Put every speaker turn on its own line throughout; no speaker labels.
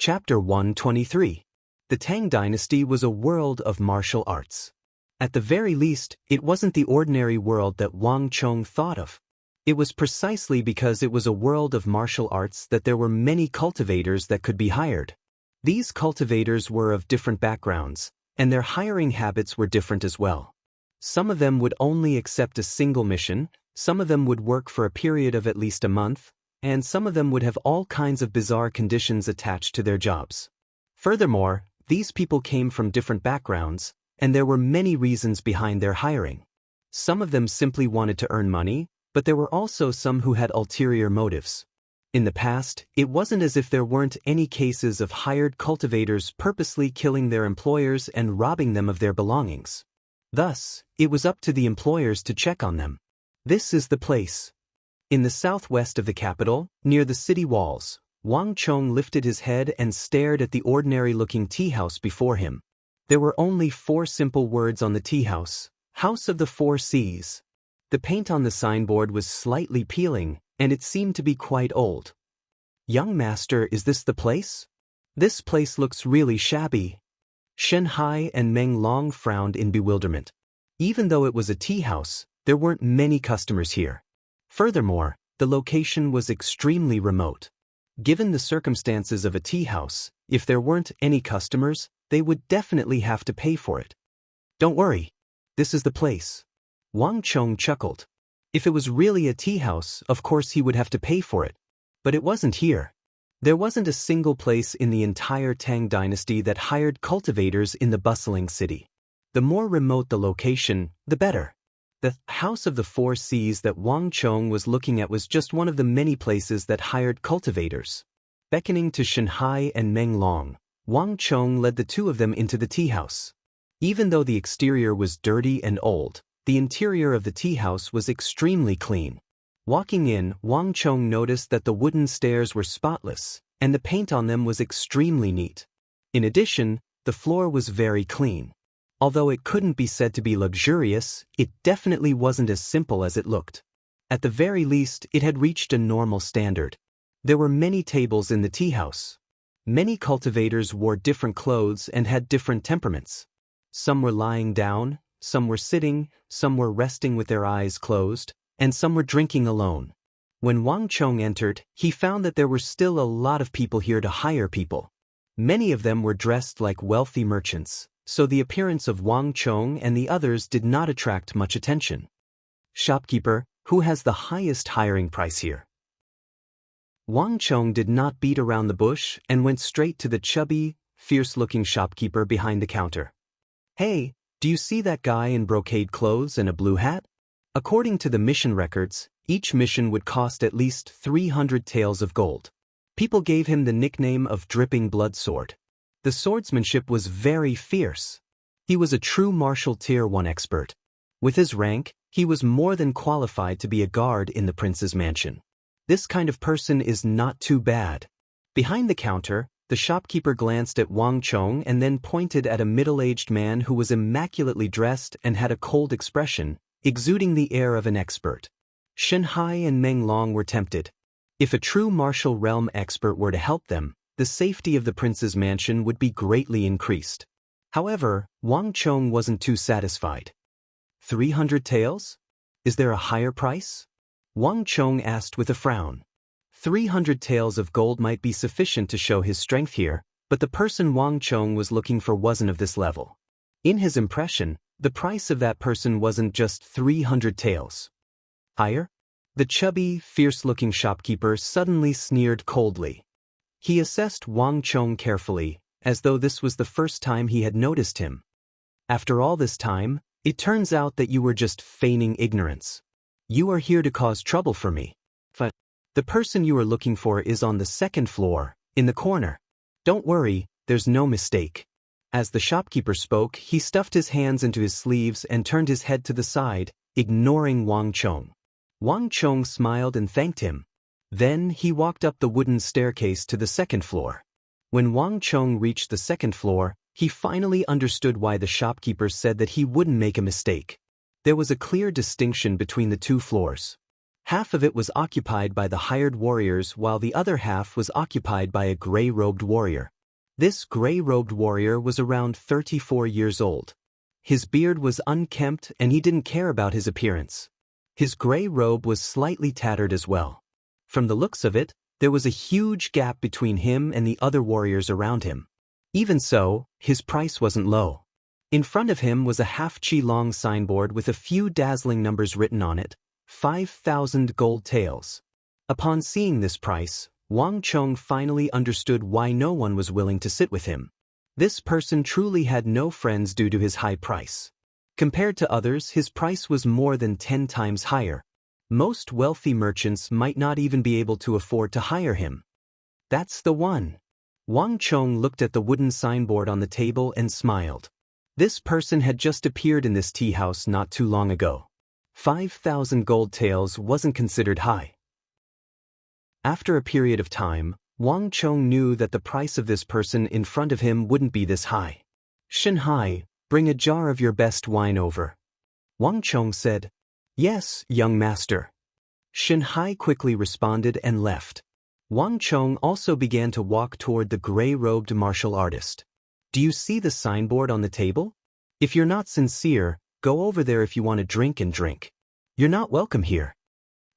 Chapter 123. The Tang Dynasty was a world of martial arts. At the very least, it wasn't the ordinary world that Wang Chong thought of. It was precisely because it was a world of martial arts that there were many cultivators that could be hired. These cultivators were of different backgrounds, and their hiring habits were different as well. Some of them would only accept a single mission, some of them would work for a period of at least a month, and some of them would have all kinds of bizarre conditions attached to their jobs. Furthermore, these people came from different backgrounds, and there were many reasons behind their hiring. Some of them simply wanted to earn money, but there were also some who had ulterior motives. In the past, it wasn't as if there weren't any cases of hired cultivators purposely killing their employers and robbing them of their belongings. Thus, it was up to the employers to check on them. This is the place. In the southwest of the capital, near the city walls, Wang Chong lifted his head and stared at the ordinary-looking tea house before him. There were only 4 simple words on the tea house: House of the Four Seas. The paint on the signboard was slightly peeling, and it seemed to be quite old. "Young master, is this the place? This place looks really shabby." Shen Hai and Meng Long frowned in bewilderment. Even though it was a tea house, there weren't many customers here. Furthermore, the location was extremely remote. Given the circumstances of a tea house, if there weren't any customers, they would definitely have to pay for it. "Don't worry. This is the place." Wang Chong chuckled. If it was really a tea house, of course he would have to pay for it. But it wasn't here. There wasn't a single place in the entire Tang Dynasty that hired cultivators in the bustling city. The more remote the location, the better. The House of the Four Seas that Wang Chong was looking at was just one of the many places that hired cultivators. Beckoning to Shen Hai and Meng Long, Wang Chong led the two of them into the tea house. Even though the exterior was dirty and old, the interior of the tea house was extremely clean. Walking in, Wang Chong noticed that the wooden stairs were spotless, and the paint on them was extremely neat. In addition, the floor was very clean. Although it couldn't be said to be luxurious, it definitely wasn't as simple as it looked. At the very least, it had reached a normal standard. There were many tables in the tea house. Many cultivators wore different clothes and had different temperaments. Some were lying down, some were sitting, some were resting with their eyes closed, and some were drinking alone. When Wang Chong entered, he found that there were still a lot of people here to hire people. Many of them were dressed like wealthy merchants, so the appearance of Wang Chong and the others did not attract much attention. "Shopkeeper, who has the highest hiring price here?" Wang Chong did not beat around the bush and went straight to the chubby, fierce-looking shopkeeper behind the counter. "Hey, do you see that guy in brocade clothes and a blue hat?" According to the mission records, each mission would cost at least 300 taels of gold. People gave him the nickname of Dripping Blood Sword. The swordsmanship was very fierce. He was a true martial Tier 1 expert. With his rank, he was more than qualified to be a guard in the prince's mansion. This kind of person is not too bad. Behind the counter, the shopkeeper glanced at Wang Chong and then pointed at a middle-aged man who was immaculately dressed and had a cold expression, exuding the air of an expert. Shen Hai and Meng Long were tempted. If a true martial realm expert were to help them, the safety of the prince's mansion would be greatly increased. However, Wang Chong wasn't too satisfied. 300 taels? Is there a higher price? Wang Chong asked with a frown. 300 taels of gold might be sufficient to show his strength here, but the person Wang Chong was looking for wasn't of this level. In his impression, the price of that person wasn't just 300 taels. Higher? The chubby, fierce-looking shopkeeper suddenly sneered coldly. He assessed Wang Chong carefully, as though this was the first time he had noticed him. "After all this time, it turns out that you were just feigning ignorance. You are here to cause trouble for me. But the person you are looking for is on the 2nd floor, in the corner. Don't worry, there's no mistake." As the shopkeeper spoke, he stuffed his hands into his sleeves and turned his head to the side, ignoring Wang Chong. Wang Chong smiled and thanked him. Then he walked up the wooden staircase to the 2nd floor. When Wang Chong reached the 2nd floor, he finally understood why the shopkeeper said that he wouldn't make a mistake. There was a clear distinction between the 2 floors. Half of it was occupied by the hired warriors while the other half was occupied by a gray-robed warrior. This gray-robed warrior was around 34 years old. His beard was unkempt and he didn't care about his appearance. His gray robe was slightly tattered as well. From the looks of it, there was a huge gap between him and the other warriors around him. Even so, his price wasn't low. In front of him was a half-chi-long signboard with a few dazzling numbers written on it, 5,000 gold taels. Upon seeing this price, Wang Chong finally understood why no one was willing to sit with him. This person truly had no friends due to his high price. Compared to others, his price was more than 10 times higher. Most wealthy merchants might not even be able to afford to hire him. That's the one. Wang Chong looked at the wooden signboard on the table and smiled. This person had just appeared in this tea house not too long ago. 5,000 gold taels wasn't considered high. After a period of time, Wang Chong knew that the price of this person in front of him wouldn't be this high. "Shanhai, bring a jar of your best wine over." Wang Chong said. "Yes, young master." Shanhai quickly responded and left. Wang Chong also began to walk toward the gray-robed martial artist. "Do you see the signboard on the table? If you're not sincere, go over there if you want to drink and drink. You're not welcome here."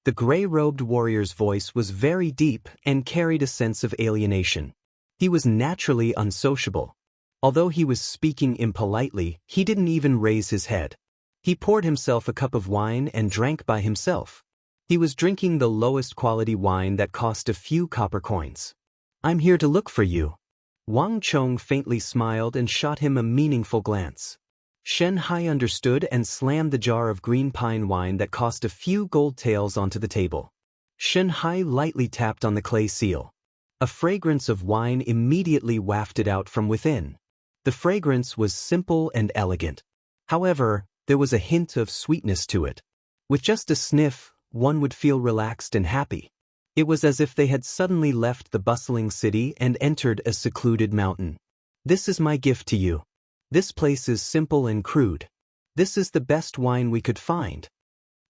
The gray-robed warrior's voice was very deep and carried a sense of alienation. He was naturally unsociable. Although he was speaking impolitely, he didn't even raise his head. He poured himself a cup of wine and drank by himself. He was drinking the lowest quality wine that cost a few copper coins. "I'm here to look for you." Wang Chong faintly smiled and shot him a meaningful glance. Shanhai understood and slammed the jar of green pine wine that cost a few gold taels onto the table. Shanhai lightly tapped on the clay seal. A fragrance of wine immediately wafted out from within. The fragrance was simple and elegant. However, there was a hint of sweetness to it. With just a sniff, one would feel relaxed and happy. It was as if they had suddenly left the bustling city and entered a secluded mountain. "This is my gift to you. This place is simple and crude. This is the best wine we could find."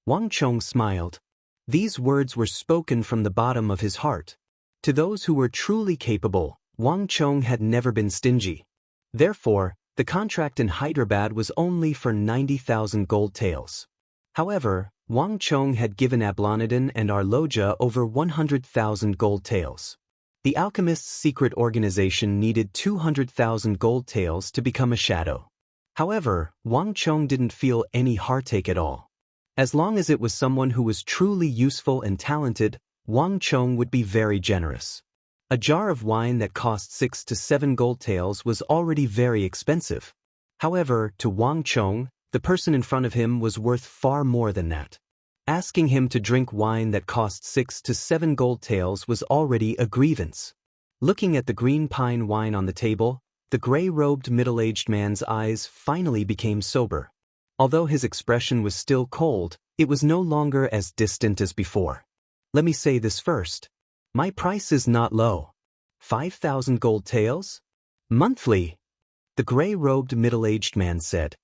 Wang Chong smiled. These words were spoken from the bottom of his heart. To those who were truly capable, Wang Chong had never been stingy. Therefore, the contract in Hyderabad was only for 90,000 gold taels. However, Wang Chong had given Ablanadin and Arloja over 100,000 gold taels. The alchemist's secret organization needed 200,000 gold taels to become a shadow. However, Wang Chong didn't feel any heartache at all. As long as it was someone who was truly useful and talented, Wang Chong would be very generous. A jar of wine that cost 6 to 7 gold taels was already very expensive. However, to Wang Chong, the person in front of him was worth far more than that. Asking him to drink wine that cost 6 to 7 gold taels was already a grievance. Looking at the green pine wine on the table, the gray-robed middle-aged man's eyes finally became sober. Although his expression was still cold, it was no longer as distant as before. "Let me say this first. My price is not low. 5,000 gold taels? Monthly," the gray-robed middle-aged man said.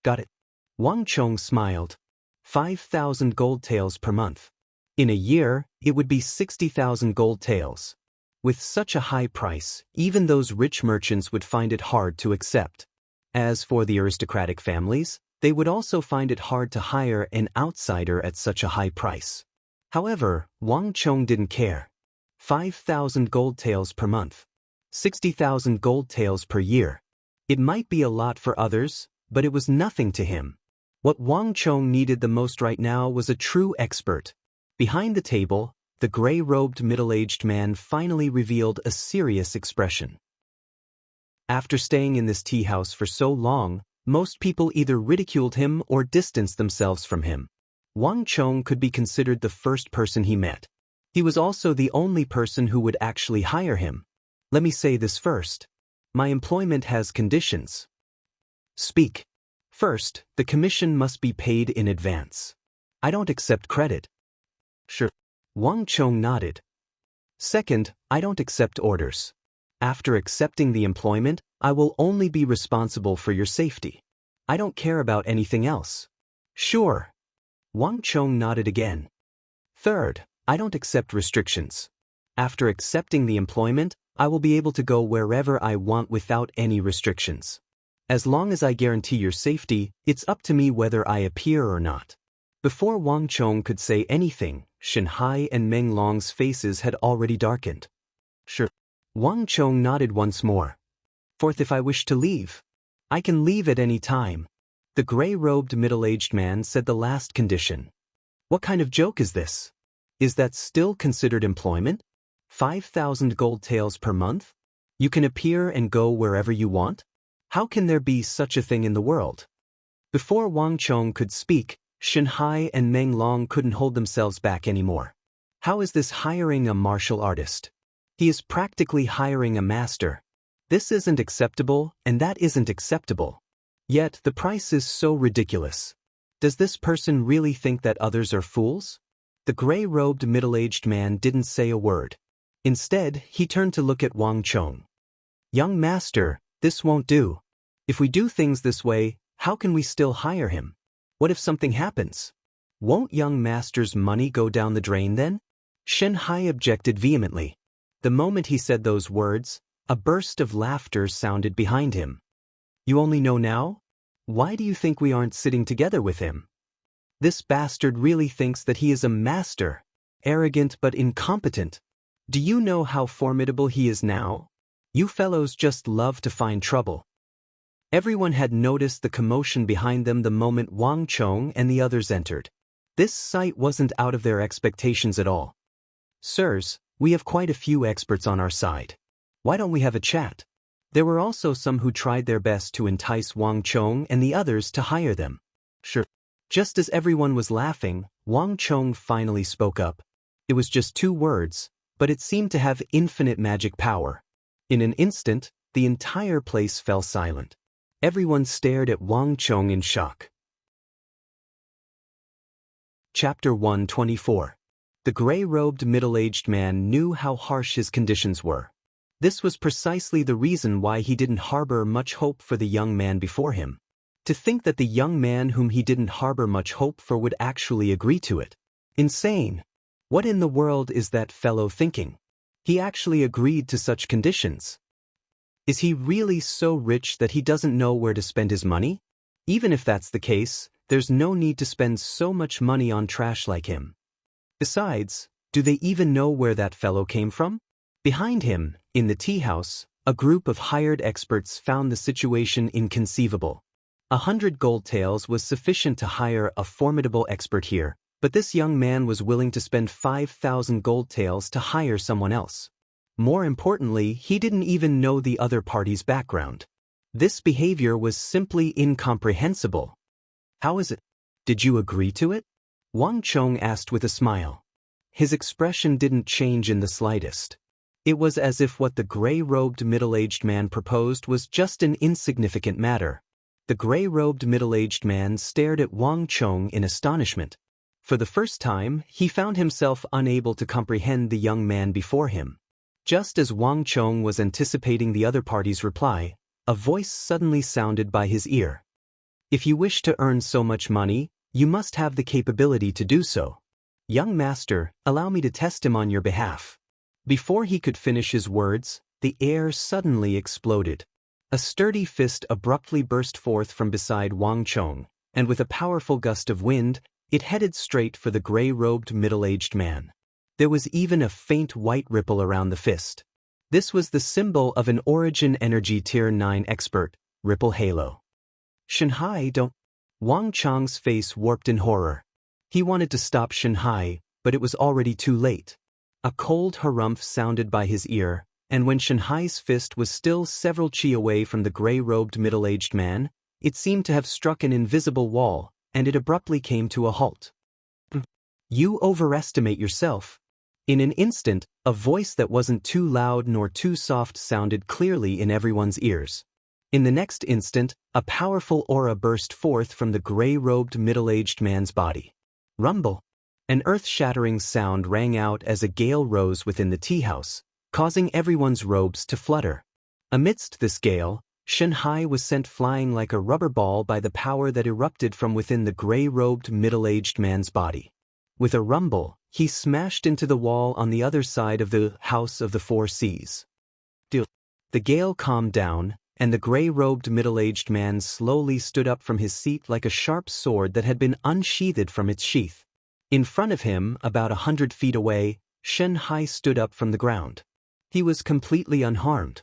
"Got it." Wang Chong smiled. 5,000 gold taels per month. In a year, it would be 60,000 gold taels. With such a high price, even those rich merchants would find it hard to accept. As for the aristocratic families, they would also find it hard to hire an outsider at such a high price. However, Wang Chong didn't care. 5,000 gold taels per month. 60,000 gold taels per year. It might be a lot for others, but it was nothing to him. What Wang Chong needed the most right now was a true expert. Behind the table, the gray-robed middle-aged man finally revealed a serious expression. After staying in this tea house for so long, most people either ridiculed him or distanced themselves from him. Wang Chong could be considered the first person he met. He was also the only person who would actually hire him. "Let me say this first. My employment has conditions." "Speak." "First, the commission must be paid in advance. I don't accept credit." "Sure." Wang Chong nodded. "Second, I don't accept orders. After accepting the employment, I will only be responsible for your safety. I don't care about anything else." "Sure." Wang Chong nodded again. Third, I don't accept restrictions. After accepting the employment, I will be able to go wherever I want without any restrictions. As long as I guarantee your safety, it's up to me whether I appear or not. Before Wang Chong could say anything, Shenhai and Meng Long's faces had already darkened. Sure. Wang Chong nodded once more. Fourth, if I wish to leave, I can leave at any time. The gray-robed middle-aged man said the last condition. What kind of joke is this? Is that still considered employment? 5,000 gold taels per month? You can appear and go wherever you want? How can there be such a thing in the world? Before Wang Chong could speak, Shenhai and Meng Long couldn't hold themselves back anymore. How is this hiring a martial artist? He is practically hiring a master. This isn't acceptable, and that isn't acceptable. Yet the price is so ridiculous. Does this person really think that others are fools? The gray-robed middle-aged man didn't say a word. Instead, he turned to look at Wang Chong. Young master, this won't do. If we do things this way, how can we still hire him? What if something happens? Won't young master's money go down the drain then? Shenhai objected vehemently. The moment he said those words, a burst of laughter sounded behind him. You only know now? Why do you think we aren't sitting together with him? This bastard really thinks that he is a master, arrogant but incompetent. Do you know how formidable he is now? You fellows just love to find trouble. Everyone had noticed the commotion behind them the moment Wang Chong and the others entered. This sight wasn't out of their expectations at all. Sirs, we have quite a few experts on our side. Why don't we have a chat? There were also some who tried their best to entice Wang Chong and the others to hire them. Sure. Just as everyone was laughing, Wang Chong finally spoke up. It was just 2 words, but it seemed to have infinite magic power. In an instant, the entire place fell silent. Everyone stared at Wang Chong in shock. Chapter 124. The gray-robed middle-aged man knew how harsh his conditions were. This was precisely the reason why he didn't harbor much hope for the young man before him. To think that the young man whom he didn't harbor much hope for would actually agree to it. Insane. What in the world is that fellow thinking? He actually agreed to such conditions. Is he really so rich that he doesn't know where to spend his money? Even if that's the case, there's no need to spend so much money on trash like him. Besides, do they even know where that fellow came from? Behind him, in the tea house, a group of hired experts found the situation inconceivable. 100 gold taels was sufficient to hire a formidable expert here, but this young man was willing to spend 5,000 gold taels to hire someone else. More importantly, he didn't even know the other party's background. This behavior was simply incomprehensible. How is it? Did you agree to it? Wang Chong asked with a smile. His expression didn't change in the slightest. It was as if what the gray-robed middle-aged man proposed was just an insignificant matter. The gray-robed middle-aged man stared at Wang Chong in astonishment. For the first time, he found himself unable to comprehend the young man before him. Just as Wang Chong was anticipating the other party's reply, a voice suddenly sounded by his ear. If you wish to earn so much money, you must have the capability to do so. Young master, allow me to test him on your behalf. Before he could finish his words, the air suddenly exploded. A sturdy fist abruptly burst forth from beside Wang Chong, and with a powerful gust of wind, it headed straight for the gray-robed middle-aged man. There was even a faint white ripple around the fist. This was the symbol of an Origin Energy Tier 9 expert, Ripple Halo. Shenhai, don't... Wang Chong's face warped in horror. He wanted to stop Shenhai, but it was already too late. A cold harumph sounded by his ear, and when Shenhai's fist was still several chi away from the gray-robed middle-aged man, it seemed to have struck an invisible wall, and it abruptly came to a halt. You overestimate yourself. In an instant, a voice that wasn't too loud nor too soft sounded clearly in everyone's ears. In the next instant, a powerful aura burst forth from the gray-robed middle-aged man's body. Rumble! An earth-shattering sound rang out as a gale rose within the tea house, causing everyone's robes to flutter. Amidst this gale, Shenhai was sent flying like a rubber ball by the power that erupted from within the gray-robed middle-aged man's body. With a rumble, he smashed into the wall on the other side of the House of the Four Seas. The gale calmed down, and the gray-robed middle-aged man slowly stood up from his seat like a sharp sword that had been unsheathed from its sheath. In front of him, about 100 feet away, Xianxia stood up from the ground. He was completely unharmed.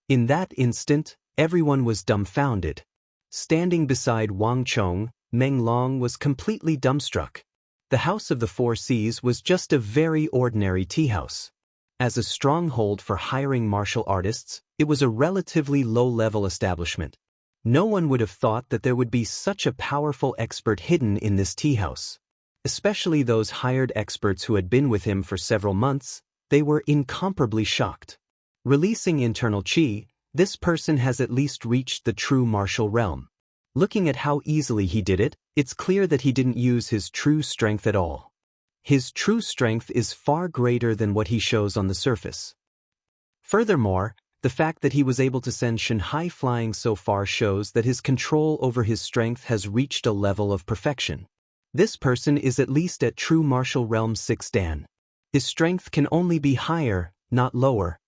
In that instant, everyone was dumbfounded. Standing beside Wang Chong, Meng Long was completely dumbstruck. The House of the Four Seas was just a very ordinary tea house. As a stronghold for hiring martial artists, it was a relatively low-level establishment. No one would have thought that there would be such a powerful expert hidden in this tea house. Especially those hired experts who had been with him for several months, they were incomparably shocked. Releasing internal qi, this person has at least reached the true martial realm. Looking at how easily he did it, it's clear that he didn't use his true strength at all. His true strength is far greater than what he shows on the surface. Furthermore, the fact that he was able to send Xianxia flying so far shows that his control over his strength has reached a level of perfection. This person is at least at true martial realm 6 Dan. His strength can only be higher, not lower.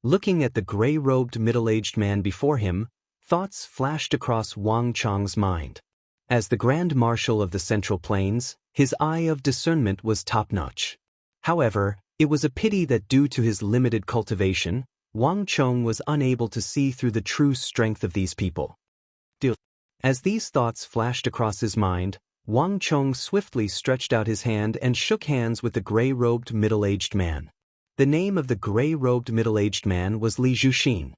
Looking at the gray-robed middle-aged man before him, thoughts flashed across Wang Chong's mind. As the Grand Marshal of the Central Plains, his eye of discernment was top-notch. However, it was a pity that due to his limited cultivation, Wang Chong was unable to see through the true strength of these people. As these thoughts flashed across his mind, Wang Chong swiftly stretched out his hand and shook hands with the gray-robed middle-aged man. The name of the gray-robed middle-aged man was Li Zhuxin.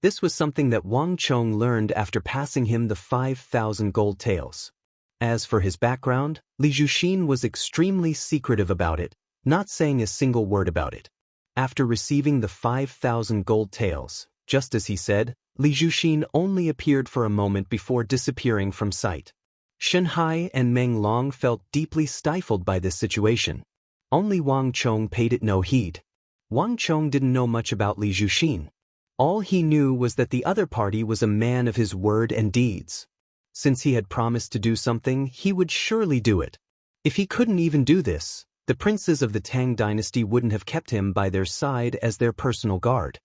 This was something that Wang Chong learned after passing him the 5,000 gold taels. As for his background, Li Zhuxin was extremely secretive about it, not saying a single word about it. After receiving the 5,000 gold taels, just as he said, Li Zhuxin only appeared for a moment before disappearing from sight. Xianxia and Meng Long felt deeply stifled by this situation. Only Wang Chong paid it no heed. Wang Chong didn't know much about Li Zhuxin. All he knew was that the other party was a man of his word and deeds. Since he had promised to do something, he would surely do it. If he couldn't even do this, the princes of the Tang dynasty wouldn't have kept him by their side as their personal guard.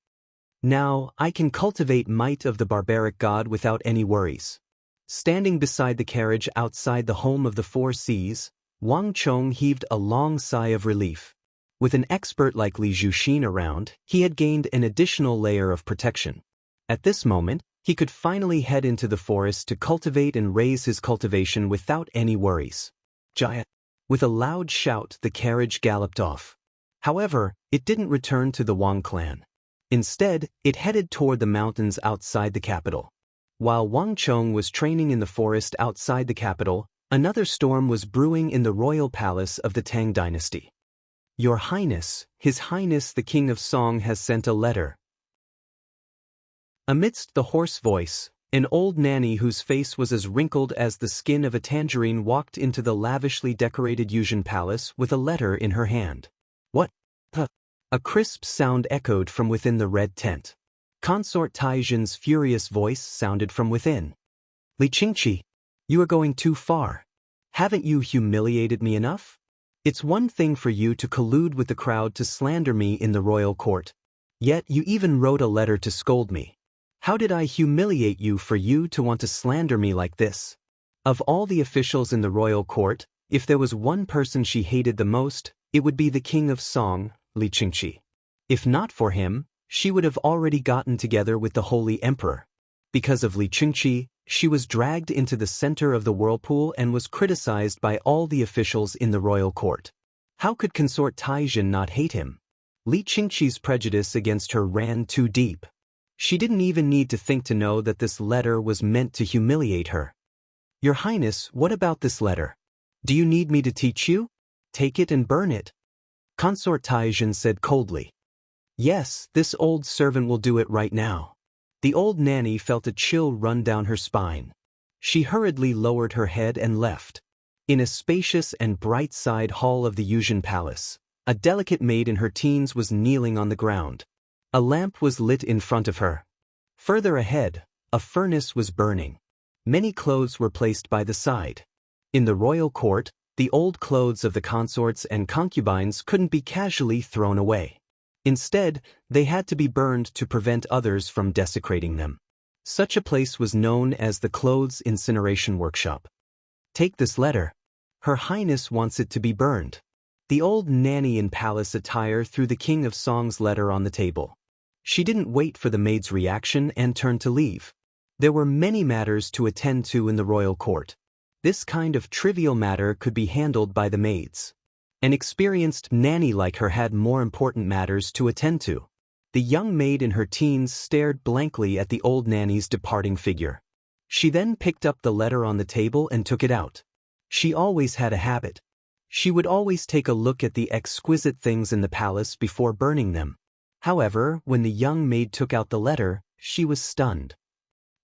Now, I can cultivate might of the barbaric god without any worries. Standing beside the carriage outside the home of the Four Seas, Wang Chong heaved a long sigh of relief. With an expert like Li Zhuxin around, he had gained an additional layer of protection. At this moment, he could finally head into the forest to cultivate and raise his cultivation without any worries. Jaya! With a loud shout, the carriage galloped off. However, it didn't return to the Wang clan. Instead, it headed toward the mountains outside the capital. While Wang Chong was training in the forest outside the capital, another storm was brewing in the royal palace of the Tang dynasty. Your Highness, His Highness the King of Song has sent a letter. Amidst the hoarse voice, an old nanny whose face was as wrinkled as the skin of a tangerine walked into the lavishly decorated Yuzhen palace with a letter in her hand. What? A crisp sound echoed from within the red tent. Consort Taizhen's furious voice sounded from within. Li Qingqi, you are going too far. Haven't you humiliated me enough? It's one thing for you to collude with the crowd to slander me in the royal court. Yet you even wrote a letter to scold me. How did I humiliate you for you to want to slander me like this? Of all the officials in the royal court, if there was one person she hated the most, it would be the King of Song, Li Qingqi. If not for him, she would have already gotten together with the Holy Emperor. Because of Li Qingqi, she was dragged into the center of the whirlpool and was criticized by all the officials in the royal court. How could Consort Taizhen not hate him? Li Qingqi's prejudice against her ran too deep. She didn't even need to think to know that this letter was meant to humiliate her. Your Highness, what about this letter? Do you need me to teach you? Take it and burn it. Consort Taizhen said coldly. Yes, this old servant will do it right now. The old nanny felt a chill run down her spine. She hurriedly lowered her head and left. In a spacious and bright-side hall of the Yuzhen palace, a delicate maid in her teens was kneeling on the ground. A lamp was lit in front of her. Further ahead, a furnace was burning. Many clothes were placed by the side. In the royal court, The old clothes of the consorts and concubines couldn't be casually thrown away. Instead, they had to be burned to prevent others from desecrating them. Such a place was known as the Clothes Incineration Workshop. Take this letter. Her Highness wants it to be burned. The old nanny in palace attire threw the King of Song's letter on the table. She didn't wait for the maid's reaction and turned to leave. There were many matters to attend to in the royal court. This kind of trivial matter could be handled by the maids. An experienced nanny like her had more important matters to attend to. The young maid in her teens stared blankly at the old nanny's departing figure. She then picked up the letter on the table and took it out. She always had a habit. She would always take a look at the exquisite things in the palace before burning them. However, when the young maid took out the letter, she was stunned.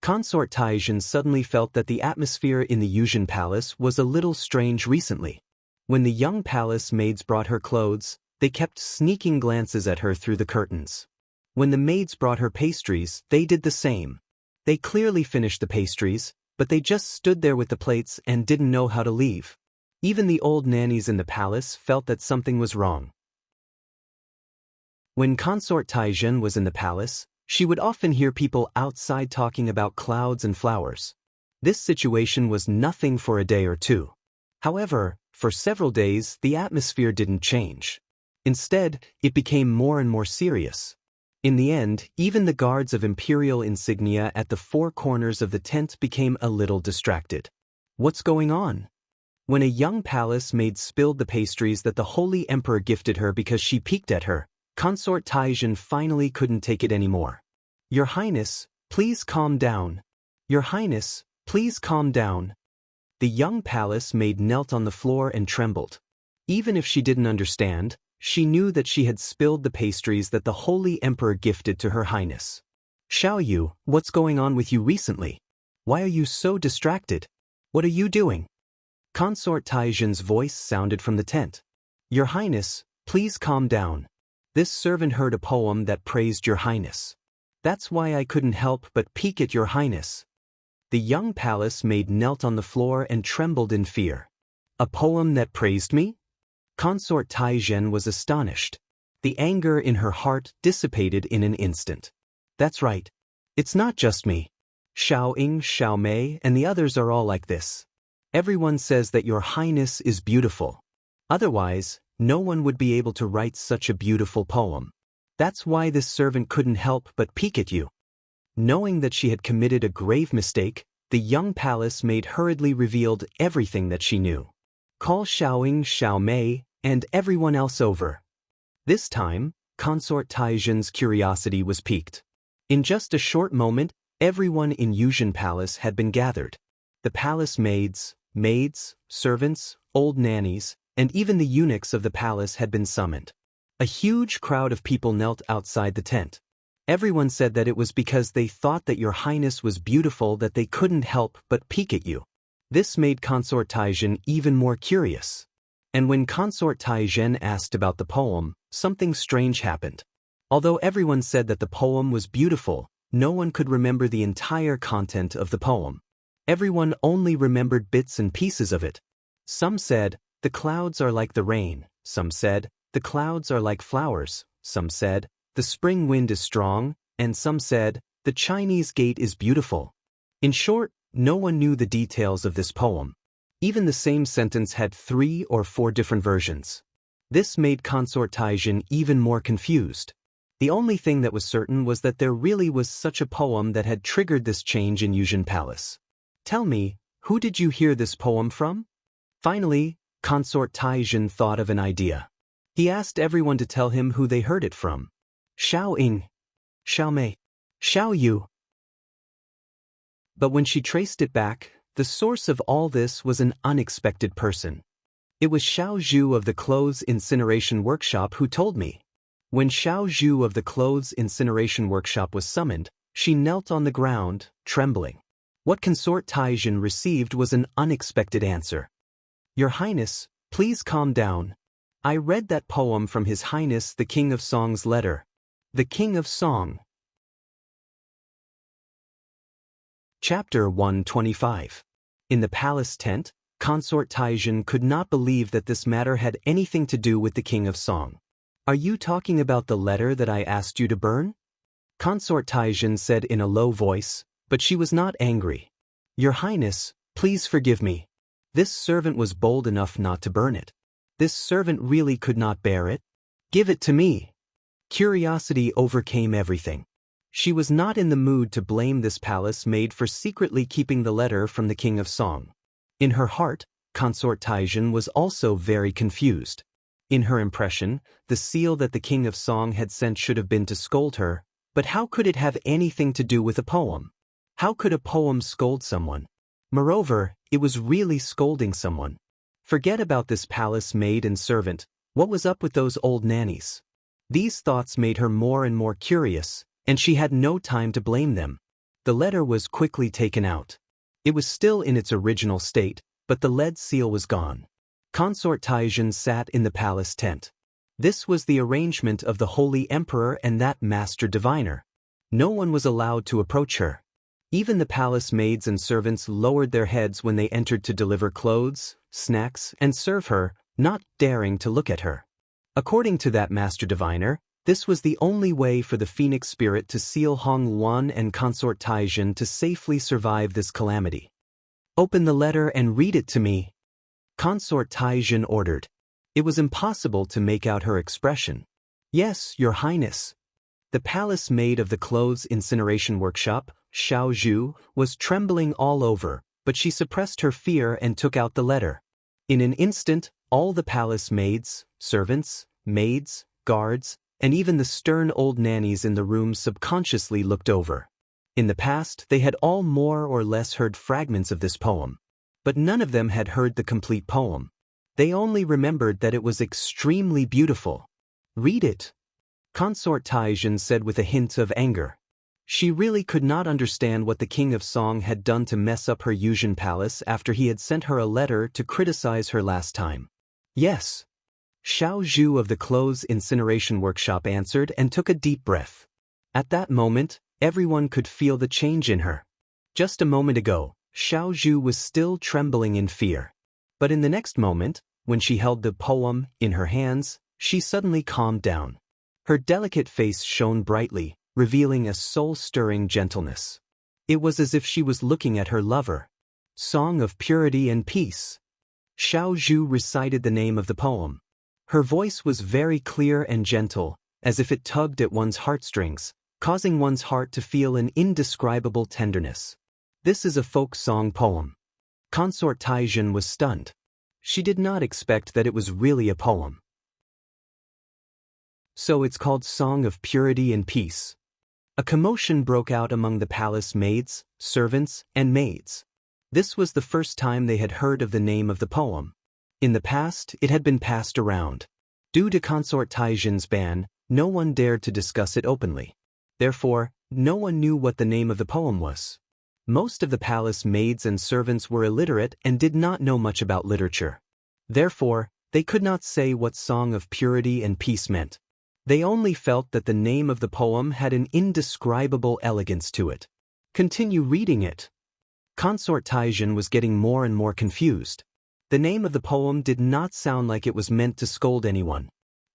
Consort Taizhen suddenly felt that the atmosphere in the Yuzhen Palace was a little strange recently. When the young palace maids brought her clothes, they kept sneaking glances at her through the curtains. When the maids brought her pastries, they did the same. They clearly finished the pastries, but they just stood there with the plates and didn't know how to leave. Even the old nannies in the palace felt that something was wrong. When Consort Taizhen was in the palace, she would often hear people outside talking about clouds and flowers. This situation was nothing for a day or two. However, for several days, the atmosphere didn't change. Instead, it became more and more serious. In the end, even the guards of imperial insignia at the four corners of the tent became a little distracted. What's going on? When a young palace maid spilled the pastries that the Holy Emperor gifted her because she peeked at her, Consort Taizhen finally couldn't take it anymore. Your Highness, please calm down. Your Highness, please calm down. The young palace maid knelt on the floor and trembled. Even if she didn't understand, she knew that she had spilled the pastries that the Holy Emperor gifted to Her Highness. Xiaoyu, what's going on with you recently? Why are you so distracted? What are you doing? Consort Taizhen's voice sounded from the tent. Your Highness, please calm down. This servant heard a poem that praised Your Highness. That's why I couldn't help but peek at Your Highness. The young palace maid knelt on the floor and trembled in fear. A poem that praised me? Consort Taizhen was astonished. The anger in her heart dissipated in an instant. That's right. It's not just me. Xiao Ying, Xiao Mei, and the others are all like this. Everyone says that Your Highness is beautiful. Otherwise, no one would be able to write such a beautiful poem. That's why this servant couldn't help but peek at you. Knowing that she had committed a grave mistake, the young palace maid hurriedly revealed everything that she knew. Call Xiaoying, Xiao Mei, and everyone else over. This time, Consort Taizhen's curiosity was piqued. In just a short moment, everyone in Yuzhen Palace had been gathered. The palace maids, servants, old nannies, and even the eunuchs of the palace had been summoned. A huge crowd of people knelt outside the tent. Everyone said that it was because they thought that Your Highness was beautiful that they couldn't help but peek at you. This made Consort Taizhen even more curious. And when Consort Taizhen asked about the poem, something strange happened. Although everyone said that the poem was beautiful, no one could remember the entire content of the poem. Everyone only remembered bits and pieces of it. Some said, the clouds are like the rain. Some said, the clouds are like flowers. Some said, the spring wind is strong. And some said, the Chinese gate is beautiful. In short, no one knew the details of this poem. Even the same sentence had 3 or 4 different versions. This made Consort Taizhen even more confused. The only thing that was certain was that there really was such a poem that had triggered this change in Yuzhen Palace. Tell me, who did you hear this poem from? Finally, Consort Taizhen thought of an idea. He asked everyone to tell him who they heard it from. Xiao Ying, Xiao Mei, Xiao Yu. But when she traced it back, the source of all this was an unexpected person. It was Xiao Zhu of the Clothes Incineration Workshop who told me. When Xiao Zhu of the Clothes Incineration Workshop was summoned, she knelt on the ground, trembling. What Consort Taizhen received was an unexpected answer. Your Highness, please calm down. I read that poem from His Highness the King of Song's letter. The King of Song. Chapter 125. In the palace tent, Consort Taijin could not believe that this matter had anything to do with the King of Song. Are you talking about the letter that I asked you to burn? Consort Taijin said in a low voice, but she was not angry. Your Highness, please forgive me. This servant was bold enough not to burn it. This servant really could not bear it. Give it to me. Curiosity overcame everything. She was not in the mood to blame this palace maid for secretly keeping the letter from the King of Song. In her heart, Consort Taijin was also very confused. In her impression, the seal that the King of Song had sent should have been to scold her, but how could it have anything to do with a poem? How could a poem scold someone? Moreover, it was really scolding someone. Forget about this palace maid and servant. What was up with those old nannies? These thoughts made her more and more curious, and she had no time to blame them. The letter was quickly taken out. It was still in its original state, but the lead seal was gone. Consort Taijin sat in the palace tent. This was the arrangement of the Holy Emperor and that Master Diviner. No one was allowed to approach her. Even the palace maids and servants lowered their heads when they entered to deliver clothes, snacks, and serve her, not daring to look at her. According to that Master Diviner, this was the only way for the Phoenix Spirit to seal Hong Wan and Consort Taijin to safely survive this calamity. Open the letter and read it to me. Consort Taijin ordered. It was impossible to make out her expression. Yes, Your Highness. The palace maid of the clothes incineration workshop, Xiao Zhu, was trembling all over, but she suppressed her fear and took out the letter. In an instant, all the palace maids, servants, maids, guards, and even the stern old nannies in the room subconsciously looked over. In the past, they had all more or less heard fragments of this poem. But none of them had heard the complete poem. They only remembered that it was extremely beautiful. Read it. Consort Taijin said with a hint of anger. She really could not understand what the King of Song had done to mess up her Yuzhen palace after he had sent her a letter to criticize her last time. Yes. Xiao Zhu of the clothes incineration workshop answered and took a deep breath. At that moment, everyone could feel the change in her. Just a moment ago, Xiao Zhu was still trembling in fear. But in the next moment, when she held the poem in her hands, she suddenly calmed down. Her delicate face shone brightly, revealing a soul-stirring gentleness. It was as if she was looking at her lover. Song of Purity and Peace. Xiao Zhu recited the name of the poem. Her voice was very clear and gentle, as if it tugged at one's heartstrings, causing one's heart to feel an indescribable tenderness. This is a folk song poem. Consort Taijin was stunned. She did not expect that it was really a poem. So it's called Song of Purity and Peace. A commotion broke out among the palace maids, servants, and maids. This was the first time they had heard of the name of the poem. In the past, it had been passed around. Due to Consort Taijin's ban, no one dared to discuss it openly. Therefore, no one knew what the name of the poem was. Most of the palace maids and servants were illiterate and did not know much about literature. Therefore, they could not say what Song of Purity and Peace meant. They only felt that the name of the poem had an indescribable elegance to it. Continue reading it. Consort Taijin was getting more and more confused. The name of the poem did not sound like it was meant to scold anyone.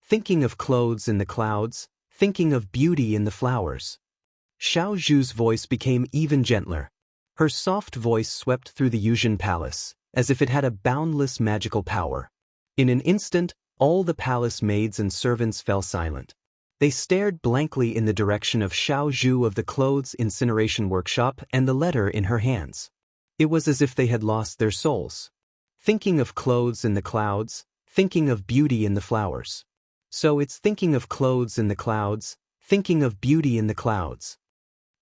Thinking of clothes in the clouds, thinking of beauty in the flowers. Xiao Zhu's voice became even gentler. Her soft voice swept through the Yuzhen palace, as if it had a boundless magical power. In an instant, all the palace maids and servants fell silent. They stared blankly in the direction of Xiao Zhu of the clothes incineration workshop and the letter in her hands. It was as if they had lost their souls. Thinking of clothes in the clouds, thinking of beauty in the flowers. So it's thinking of clothes in the clouds, thinking of beauty in the clouds.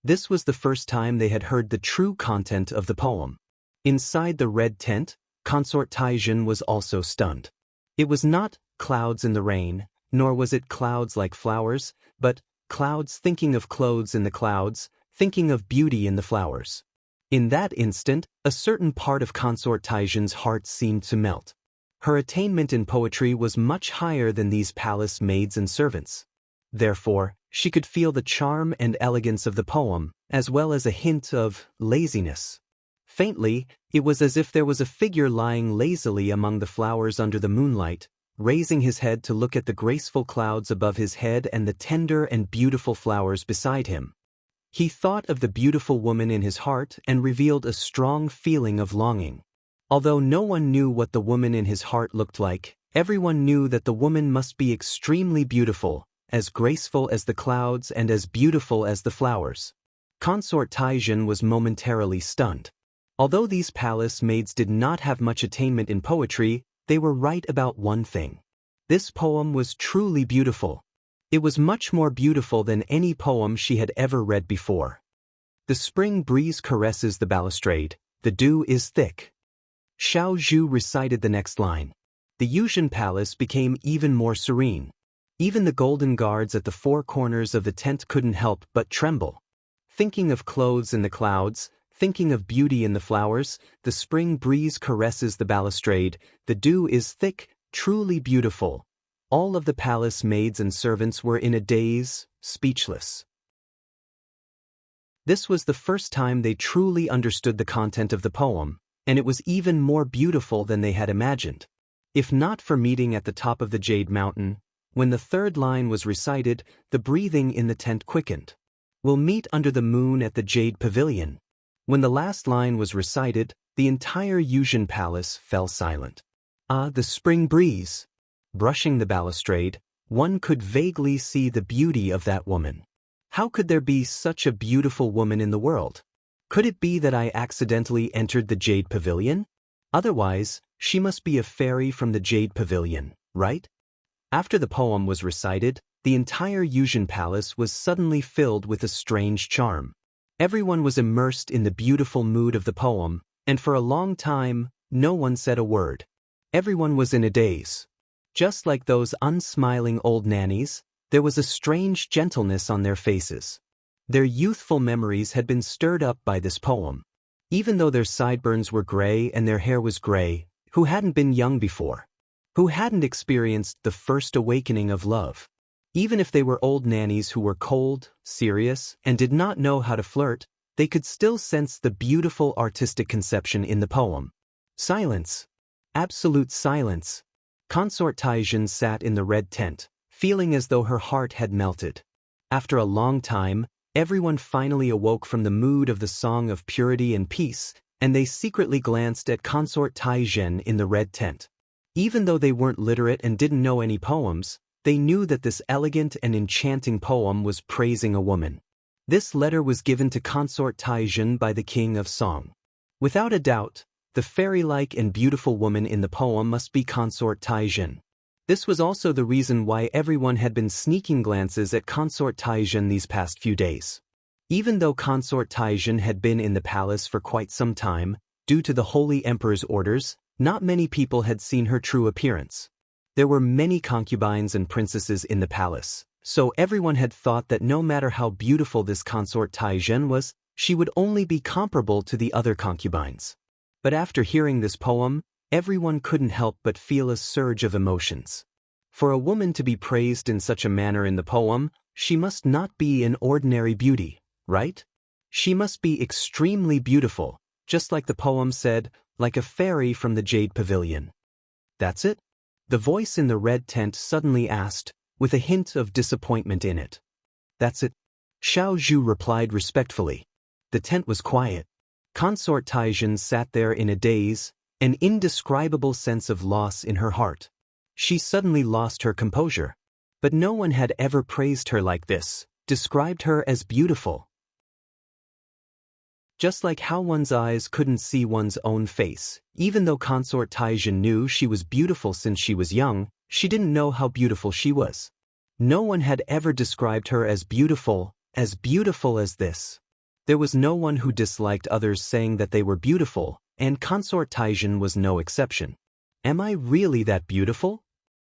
This was the first time they had heard the true content of the poem. Inside the red tent, Consort Taijin was also stunned. It was not clouds in the rain, nor was it clouds like flowers, but clouds thinking of clothes in the clouds, thinking of beauty in the flowers. In that instant, a certain part of Consort Taijin's heart seemed to melt. Her attainment in poetry was much higher than these palace maids and servants. Therefore, she could feel the charm and elegance of the poem, as well as a hint of laziness. Faintly, It was as if there was a figure lying lazily among the flowers under the moonlight, raising his head to look at the graceful clouds above his head and the tender and beautiful flowers beside him. He thought of the beautiful woman in his heart and revealed a strong feeling of longing. Although no one knew what the woman in his heart looked like, everyone knew that the woman must be extremely beautiful, as graceful as the clouds and as beautiful as the flowers. Consort Taizhen was momentarily stunned. Although these palace maids did not have much attainment in poetry, they were right about one thing. This poem was truly beautiful. It was much more beautiful than any poem she had ever read before. The spring breeze caresses the balustrade, the dew is thick. Xiao Zhu recited the next line. The Yuzhen Palace became even more serene. Even the golden guards at the four corners of the tent couldn't help but tremble. Thinking of clothes in the clouds, thinking of beauty in the flowers, the spring breeze caresses the balustrade, the dew is thick, truly beautiful. All of the palace maids and servants were in a daze, speechless. This was the first time they truly understood the content of the poem, and it was even more beautiful than they had imagined. If not for meeting at the top of the Jade Mountain, when the third line was recited, the breathing in the tent quickened. We'll meet under the moon at the Jade Pavilion. When the last line was recited, the entire Yuzhen Palace fell silent. Ah, the spring breeze! Brushing the balustrade, one could vaguely see the beauty of that woman. How could there be such a beautiful woman in the world? Could it be that I accidentally entered the Jade Pavilion? Otherwise, she must be a fairy from the Jade Pavilion, right? After the poem was recited, the entire Yuzhen Palace was suddenly filled with a strange charm. Everyone was immersed in the beautiful mood of the poem, and for a long time, no one said a word. Everyone was in a daze. Just like those unsmiling old nannies, there was a strange gentleness on their faces. Their youthful memories had been stirred up by this poem. Even though their sideburns were gray and their hair was gray, who hadn't been young before? Who hadn't experienced the first awakening of love? Even if they were old nannies who were cold, serious, and did not know how to flirt, they could still sense the beautiful artistic conception in the poem. Silence. Absolute silence. Consort Taizhen sat in the red tent, feeling as though her heart had melted. After a long time, everyone finally awoke from the mood of the Song of Purity and Peace, and they secretly glanced at Consort Taizhen in the red tent. Even though they weren't literate and didn't know any poems, they knew that this elegant and enchanting poem was praising a woman. This letter was given to Consort Taizhen by the King of Song. Without a doubt, the fairy-like and beautiful woman in the poem must be Consort Taizhen. This was also the reason why everyone had been sneaking glances at Consort Taizhen these past few days. Even though Consort Taizhen had been in the palace for quite some time, due to the Holy Emperor's orders, not many people had seen her true appearance. There were many concubines and princesses in the palace, so everyone had thought that no matter how beautiful this Consort Taizhen was, she would only be comparable to the other concubines. But after hearing this poem, everyone couldn't help but feel a surge of emotions. For a woman to be praised in such a manner in the poem, she must not be an ordinary beauty, right? She must be extremely beautiful, just like the poem said, like a fairy from the Jade Pavilion. That's it? The voice in the red tent suddenly asked, with a hint of disappointment in it. That's it. Xiao Zhu replied respectfully. The tent was quiet. Consort Taizhen sat there in a daze, an indescribable sense of loss in her heart. She suddenly lost her composure. But no one had ever praised her like this, described her as beautiful. Just like how one's eyes couldn't see one's own face, even though Consort Taizhen knew she was beautiful since she was young, she didn't know how beautiful she was. No one had ever described her as beautiful as this. There was no one who disliked others saying that they were beautiful, and Consort Taizhen was no exception. Am I really that beautiful?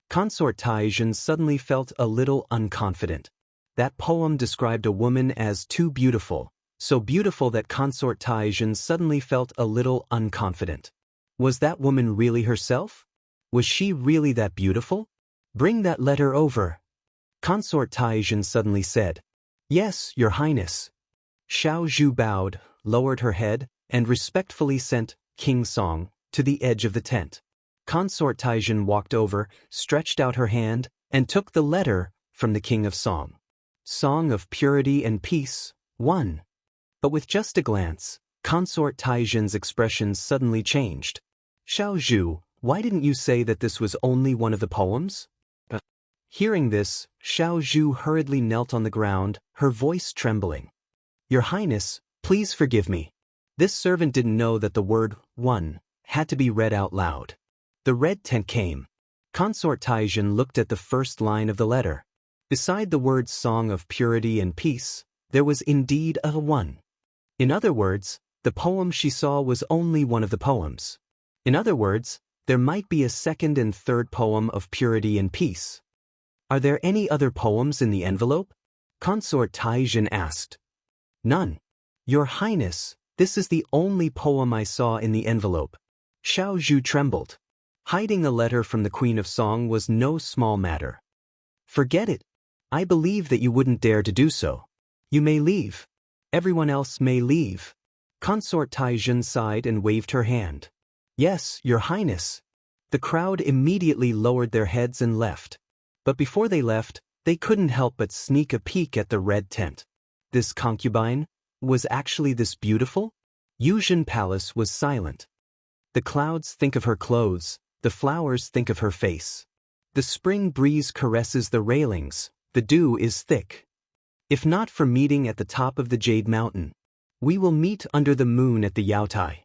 Consort Taizhen suddenly felt a little unconfident. That poem described a woman as too beautiful, so beautiful that Consort Taizhen suddenly felt a little unconfident. Was that woman really herself? Was she really that beautiful? Bring that letter over. Consort Taizhen suddenly said. Yes, Your Highness. Xiao Zhu bowed, lowered her head, and respectfully sent King Song, to the edge of the tent. Consort Taijin walked over, stretched out her hand, and took the letter from the King of Song. Song of Purity and Peace, 1. But with just a glance, Consort Taijin's expression suddenly changed. Xiao Zhu, why didn't you say that this was only one of the poems? Hearing this, Xiao Zhu hurriedly knelt on the ground, her voice trembling. Your Highness, please forgive me. This servant didn't know that the word 1 had to be read out loud. The red tent came. Consort Taijin looked at the first line of the letter. Beside the words Song of Purity and Peace, there was indeed a 1. In other words, the poem she saw was only one of the poems. In other words, there might be a second and third poem of purity and peace. Are there any other poems in the envelope? Consort Taijin asked. None. Your Highness, this is the only poem I saw in the envelope. Xiao Zhu trembled. Hiding a letter from the Queen of Song was no small matter. Forget it. I believe that you wouldn't dare to do so. You may leave. Everyone else may leave. Consort Taijin sighed and waved her hand. Yes, Your Highness. The crowd immediately lowered their heads and left. But before they left, they couldn't help but sneak a peek at the red tent. This concubine, was actually this beautiful? Yuzhen Palace was silent. The clouds think of her clothes, the flowers think of her face. The spring breeze caresses the railings, the dew is thick. If not for meeting at the top of the Jade Mountain, we will meet under the moon at the Yaotai.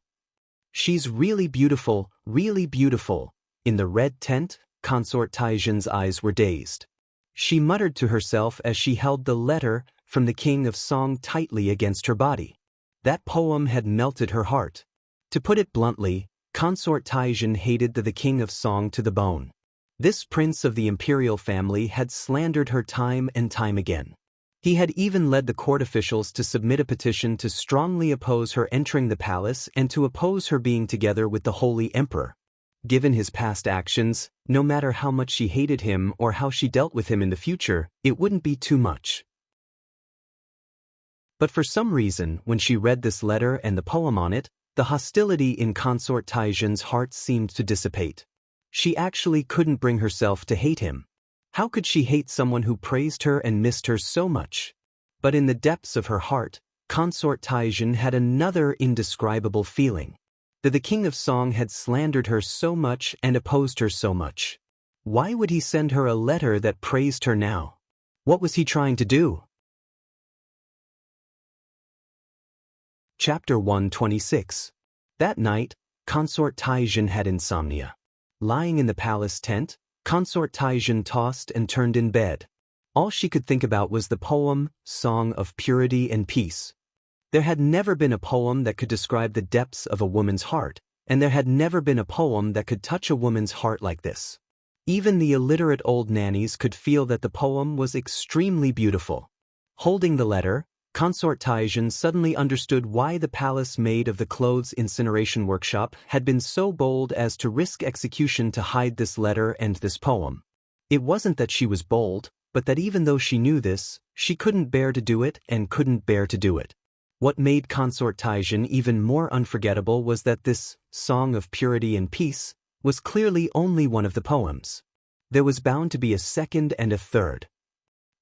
She's really beautiful, really beautiful. In the red tent, Consort Taijin's eyes were dazed. She muttered to herself as she held the letter from the King of Song tightly against her body. That poem had melted her heart. To put it bluntly, Consort Taijin hated the King of Song to the bone. This prince of the imperial family had slandered her time and time again. He had even led the court officials to submit a petition to strongly oppose her entering the palace and to oppose her being together with the Holy Emperor. Given his past actions, no matter how much she hated him or how she dealt with him in the future, it wouldn't be too much. But for some reason, when she read this letter and the poem on it, the hostility in Consort Taijin's heart seemed to dissipate. She actually couldn't bring herself to hate him. How could she hate someone who praised her and missed her so much? But in the depths of her heart, Consort Taijin had another indescribable feeling. That the King of Song had slandered her so much and opposed her so much. Why would he send her a letter that praised her now? What was he trying to do? Chapter 126. That night, Consort Taijin had insomnia. Lying in the palace tent, Consort Taijin tossed and turned in bed. All she could think about was the poem, Song of Purity and Peace. There had never been a poem that could describe the depths of a woman's heart, and there had never been a poem that could touch a woman's heart like this. Even the illiterate old nannies could feel that the poem was extremely beautiful. Holding the letter, Consort Taijin suddenly understood why the palace maid of the clothes incineration workshop had been so bold as to risk execution to hide this letter and this poem. It wasn't that she was bold, but that even though she knew this, she couldn't bear to do it and couldn't bear to do it. What made Consort Taijin even more unforgettable was that this Song of Purity and Peace was clearly only one of the poems. There was bound to be a second and a third.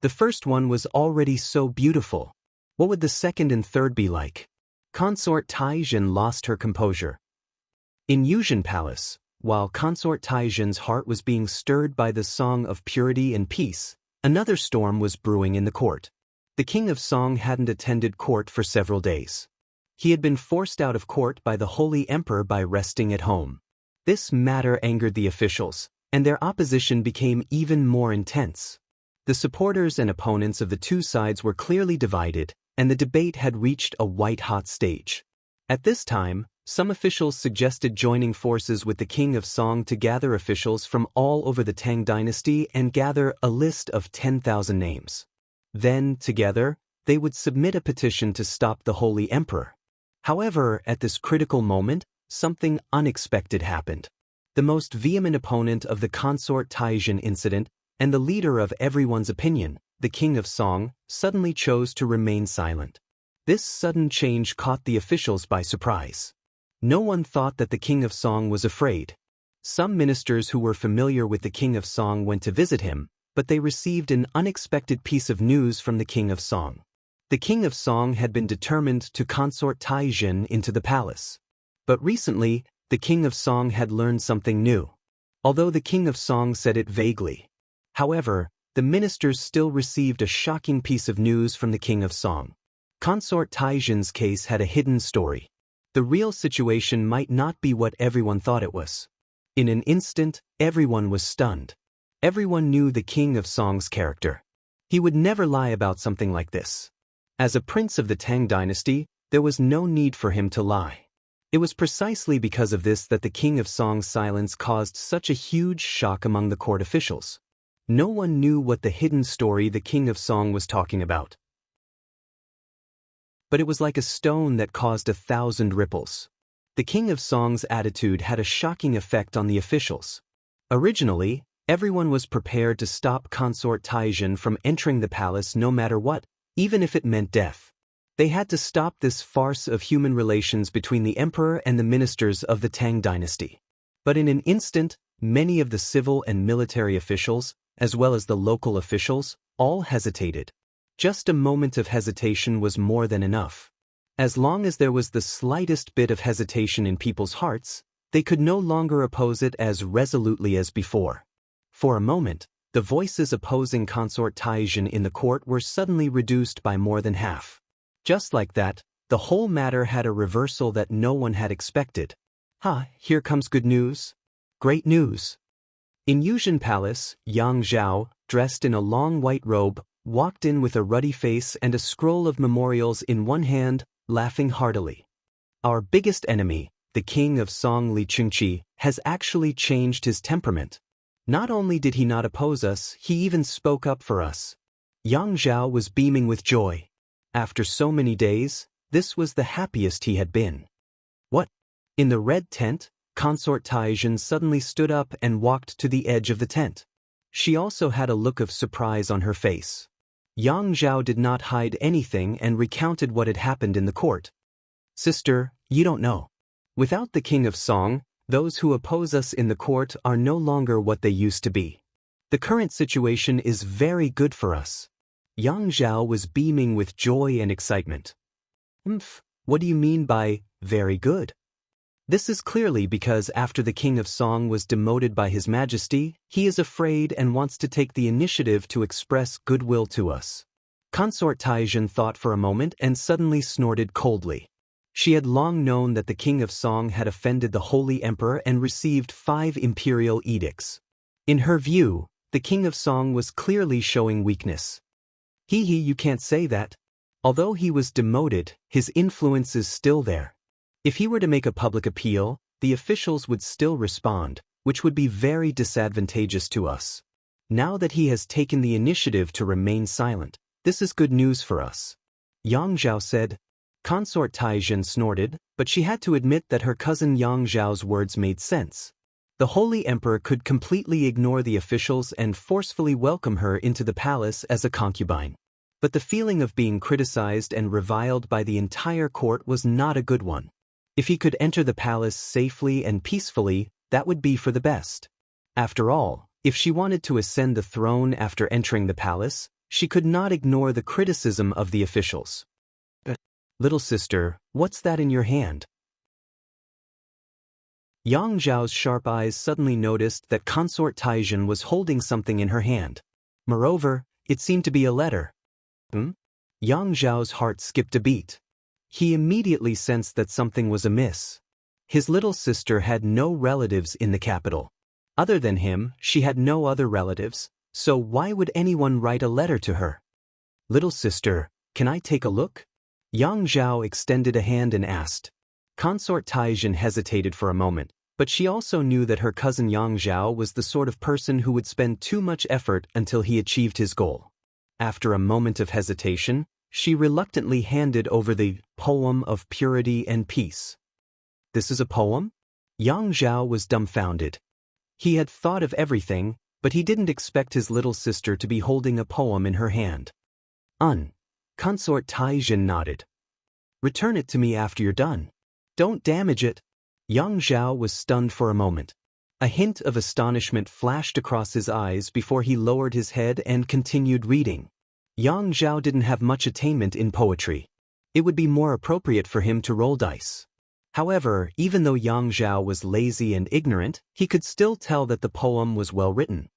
The first one was already so beautiful. What would the second and third be like? Consort Taijin lost her composure. In Yuzhen Palace, while Consort Taijin's heart was being stirred by the Song of Purity and Peace, another storm was brewing in the court. The King of Song hadn't attended court for several days. He had been forced out of court by the Holy Emperor by resting at home. This matter angered the officials, and their opposition became even more intense. The supporters and opponents of the two sides were clearly divided, and the debate had reached a white-hot stage. At this time, some officials suggested joining forces with the King of Song to gather officials from all over the Tang dynasty and gather a list of 10,000 names. Then, together, they would submit a petition to stop the Holy Emperor. However, at this critical moment, something unexpected happened. The most vehement opponent of the Consort Taijin incident, and the leader of everyone's opinion, the King of Song, suddenly chose to remain silent. This sudden change caught the officials by surprise. No one thought that the King of Song was afraid. Some ministers who were familiar with the King of Song went to visit him, but they received an unexpected piece of news from the King of Song. The King of Song had been determined to consort Taijin into the palace. But recently, the King of Song had learned something new. Although the King of Song said it vaguely. However, the ministers still received a shocking piece of news from the King of Song. Consort Taijin's case had a hidden story. The real situation might not be what everyone thought it was. In an instant, everyone was stunned. Everyone knew the King of Song's character. He would never lie about something like this. As a prince of the Tang dynasty, there was no need for him to lie. It was precisely because of this that the King of Song's silence caused such a huge shock among the court officials. No one knew what the hidden story the King of Song was talking about. But it was like a stone that caused 1,000 ripples. The King of Song's attitude had a shocking effect on the officials. Originally, everyone was prepared to stop Consort Taijin from entering the palace no matter what, even if it meant death. They had to stop this farce of human relations between the emperor and the ministers of the Tang dynasty. But in an instant, many of the civil and military officials, as well as the local officials, all hesitated. Just a moment of hesitation was more than enough. As long as there was the slightest bit of hesitation in people's hearts, they could no longer oppose it as resolutely as before. For a moment, the voices opposing Consort Taijin in the court were suddenly reduced by more than half. Just like that, the whole matter had a reversal that no one had expected. Here comes good news. Great news. In Yuzhen Palace, Yang Zhao, dressed in a long white robe, walked in with a ruddy face and a scroll of memorials in one hand, laughing heartily. Our biggest enemy, the King of Song Li Chengqi, has actually changed his temperament. Not only did he not oppose us, he even spoke up for us. Yang Zhao was beaming with joy. After so many days, this was the happiest he had been. What? In the red tent, Consort Taijin suddenly stood up and walked to the edge of the tent. She also had a look of surprise on her face. Yang Zhao did not hide anything and recounted what had happened in the court. Sister, you don't know. Without the King of Song, those who oppose us in the court are no longer what they used to be. The current situation is very good for us. Yang Zhao was beaming with joy and excitement. What do you mean by very good? This is clearly because after the King of Song was demoted by His Majesty, he is afraid and wants to take the initiative to express goodwill to us. Consort Taijin thought for a moment and suddenly snorted coldly. She had long known that the King of Song had offended the Holy Emperor and received 5 imperial edicts. In her view, the King of Song was clearly showing weakness. You can't say that. Although he was demoted, his influence is still there. If he were to make a public appeal, the officials would still respond, which would be very disadvantageous to us. Now that he has taken the initiative to remain silent, this is good news for us. Yang Zhao said. Consort Taijin snorted, but she had to admit that her cousin Yang Zhao's words made sense. The Holy Emperor could completely ignore the officials and forcefully welcome her into the palace as a concubine. But the feeling of being criticized and reviled by the entire court was not a good one. If he could enter the palace safely and peacefully, that would be for the best. After all, if she wanted to ascend the throne after entering the palace, she could not ignore the criticism of the officials. Little sister, what's that in your hand? Yang Zhao's sharp eyes suddenly noticed that Consort Taijin was holding something in her hand. Moreover, it seemed to be a letter. Yang Zhao's heart skipped a beat. He immediately sensed that something was amiss. His little sister had no relatives in the capital. Other than him, she had no other relatives, so why would anyone write a letter to her? Little sister, can I take a look? Yang Zhao extended a hand and asked. Consort Taijin hesitated for a moment, but she also knew that her cousin Yang Zhao was the sort of person who would spend too much effort until he achieved his goal. After a moment of hesitation, she reluctantly handed over the Poem of Purity and Peace. This is a poem? Yang Zhao was dumbfounded. He had thought of everything, but he didn't expect his little sister to be holding a poem in her hand. Consort Taijin nodded. Return it to me after you're done. Don't damage it. Yang Zhao was stunned for a moment. A hint of astonishment flashed across his eyes before he lowered his head and continued reading. Yang Zhao didn't have much attainment in poetry. It would be more appropriate for him to roll dice. However, even though Yang Zhao was lazy and ignorant, he could still tell that the poem was well written.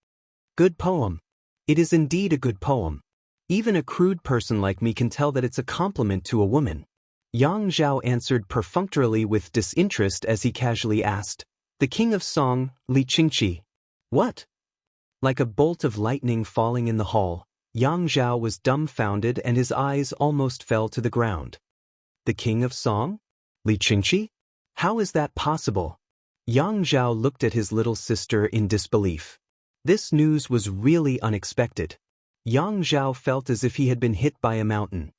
Good poem. It is indeed a good poem. Even a crude person like me can tell that it's a compliment to a woman. Yang Zhao answered perfunctorily with disinterest as he casually asked, "The king of song, Xianxia." What? Like a bolt of lightning falling in the hall, Yang Zhao was dumbfounded and his eyes almost fell to the ground. The king of song? Xianxia? How is that possible? Yang Zhao looked at his little sister in disbelief. This news was really unexpected. Yang Zhao felt as if he had been hit by a mountain.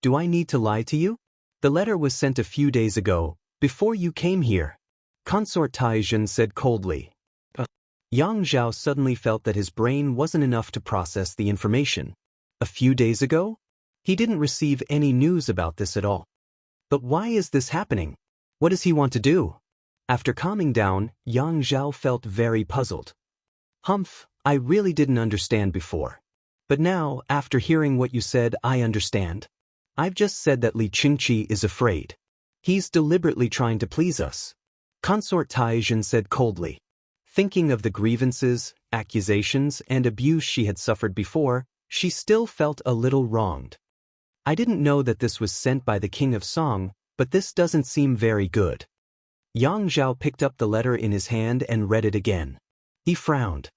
Do I need to lie to you? The letter was sent a few days ago, before you came here. Consort Taizhen said coldly. Yang Zhao suddenly felt that his brain wasn't enough to process the information. A few days ago? He didn't receive any news about this at all. But why is this happening? What does he want to do? After calming down, Yang Zhao felt very puzzled. Humph, I really didn't understand before. But now, after hearing what you said, I understand. I've just said that Xianxia is afraid. He's deliberately trying to please us. Consort Taizhen said coldly. Thinking of the grievances, accusations, and abuse she had suffered before, she still felt a little wronged. I didn't know that this was sent by the King of Song, but this doesn't seem very good. Yang Zhao picked up the letter in his hand and read it again. He frowned.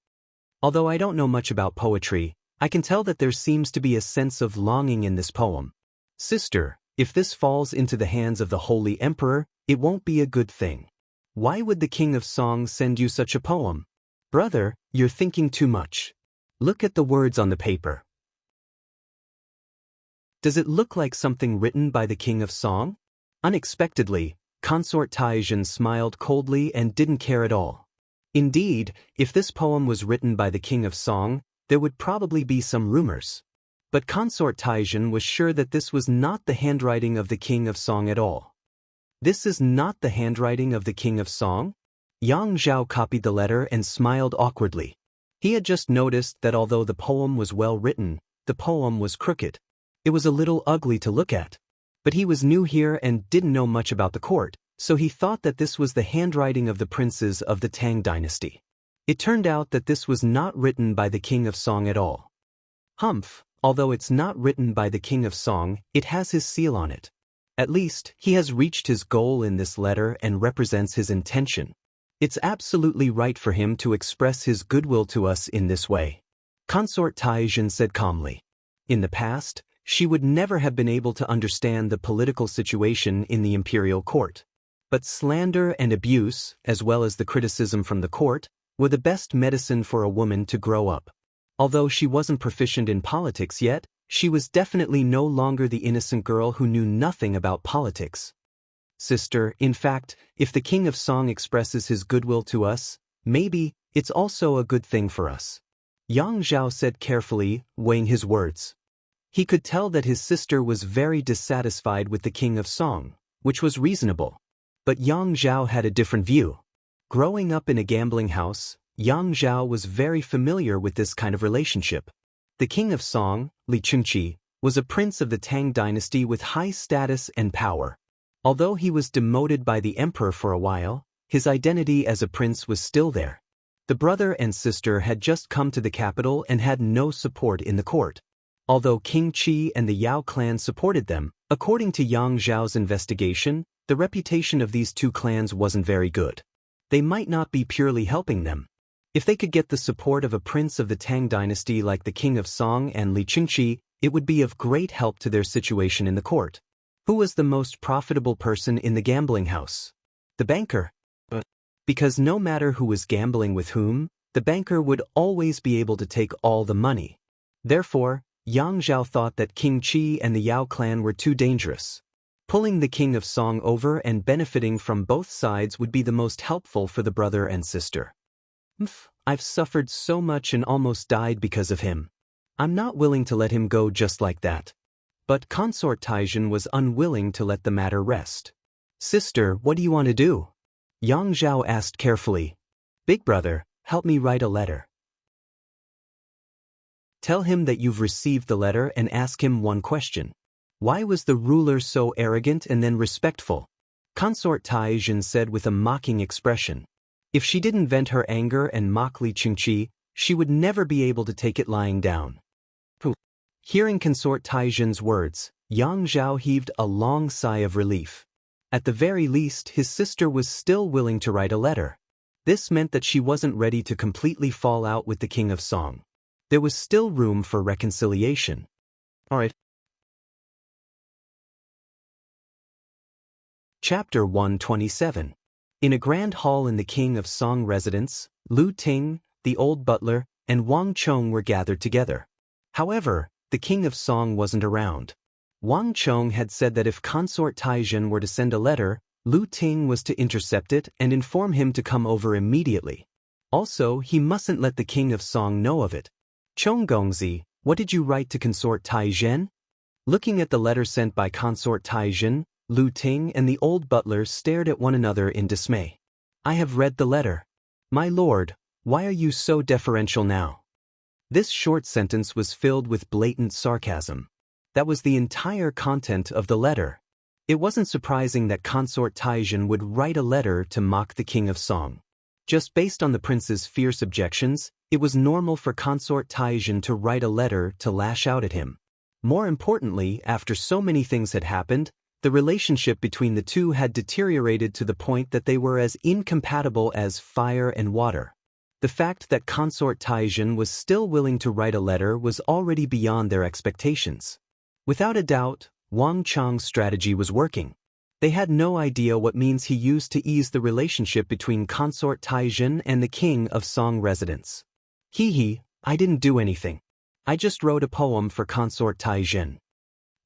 Although I don't know much about poetry, I can tell that there seems to be a sense of longing in this poem. Sister, if this falls into the hands of the Holy Emperor, it won't be a good thing. Why would the King of Song send you such a poem? Brother, you're thinking too much. Look at the words on the paper. Does it look like something written by the King of Song? Unexpectedly, Consort Taizhen smiled coldly and didn't care at all. Indeed, if this poem was written by the King of Song, there would probably be some rumors. But Consort Taizhen was sure that this was not the handwriting of the King of Song at all. This is not the handwriting of the King of Song? Yang Zhao copied the letter and smiled awkwardly. He had just noticed that although the poem was well written, the poem was crooked. It was a little ugly to look at. But he was new here and didn't know much about the court, so he thought that this was the handwriting of the princes of the Tang dynasty. It turned out that this was not written by the King of Song at all. Humph, although it's not written by the King of Song, it has his seal on it. At least, he has reached his goal in this letter and represents his intention. It's absolutely right for him to express his goodwill to us in this way. Consort Taizhen said calmly. In the past, she would never have been able to understand the political situation in the imperial court. But slander and abuse, as well as the criticism from the court, were the best medicine for a woman to grow up. Although she wasn't proficient in politics yet, she was definitely no longer the innocent girl who knew nothing about politics. Sister, in fact, if the King of Song expresses his goodwill to us, maybe it's also a good thing for us. Yang Zhao said carefully, weighing his words. He could tell that his sister was very dissatisfied with the King of Song, which was reasonable. But Yang Zhao had a different view. Growing up in a gambling house, Yang Zhao was very familiar with this kind of relationship. The King of Song, Xianxia, was a prince of the Tang dynasty with high status and power. Although he was demoted by the emperor for a while, his identity as a prince was still there. The brother and sister had just come to the capital and had no support in the court. Although King Qi and the Yao clan supported them, according to Yang Zhao's investigation, the reputation of these two clans wasn't very good. They might not be purely helping them. If they could get the support of a prince of the Tang dynasty like the King of Song and Xianxia, it would be of great help to their situation in the court. Who was the most profitable person in the gambling house? The banker. Because no matter who was gambling with whom, the banker would always be able to take all the money. Therefore, Yang Zhao thought that King Qi and the Yao clan were too dangerous. Pulling the King of Song over and benefiting from both sides would be the most helpful for the brother and sister. I've suffered so much and almost died because of him. I'm not willing to let him go just like that. But Consort Taizhen was unwilling to let the matter rest. Sister, what do you want to do? Xianxia asked carefully. Big brother, help me write a letter. Tell him that you've received the letter and ask him one question. Why was the ruler so arrogant and then respectful? Consort Taizhen said with a mocking expression. If she didn't vent her anger and mock Li Qingqi, she would never be able to take it lying down. Hearing Consort Taizhen's words, Yang Zhao heaved a long sigh of relief. At the very least, his sister was still willing to write a letter. This meant that she wasn't ready to completely fall out with the King of Song. There was still room for reconciliation. Alright. Chapter 127. In a grand hall in the King of Song residence, Lu Ting, the old butler, and Wang Chong were gathered together. However, the King of Song wasn't around. Wang Chong had said that if Consort Taizhen were to send a letter, Lu Ting was to intercept it and inform him to come over immediately. Also, he mustn't let the King of Song know of it. Chong Gongzi, what did you write to Consort Taizhen? Looking at the letter sent by Consort Taizhen, Lu Ting and the old butler stared at one another in dismay. I have read the letter. My lord, why are you so deferential now? This short sentence was filled with blatant sarcasm. That was the entire content of the letter. It wasn't surprising that Consort Taizhen would write a letter to mock the King of Song. Just based on the prince's fierce objections, it was normal for Consort Taizhen to write a letter to lash out at him. More importantly, after so many things had happened, the relationship between the two had deteriorated to the point that they were as incompatible as fire and water. The fact that Consort Taizhen was still willing to write a letter was already beyond their expectations. Without a doubt, Wang Chong's strategy was working. They had no idea what means he used to ease the relationship between Consort Taizhen and the King of Song residence. I didn't do anything. I just wrote a poem for Consort Taizhen.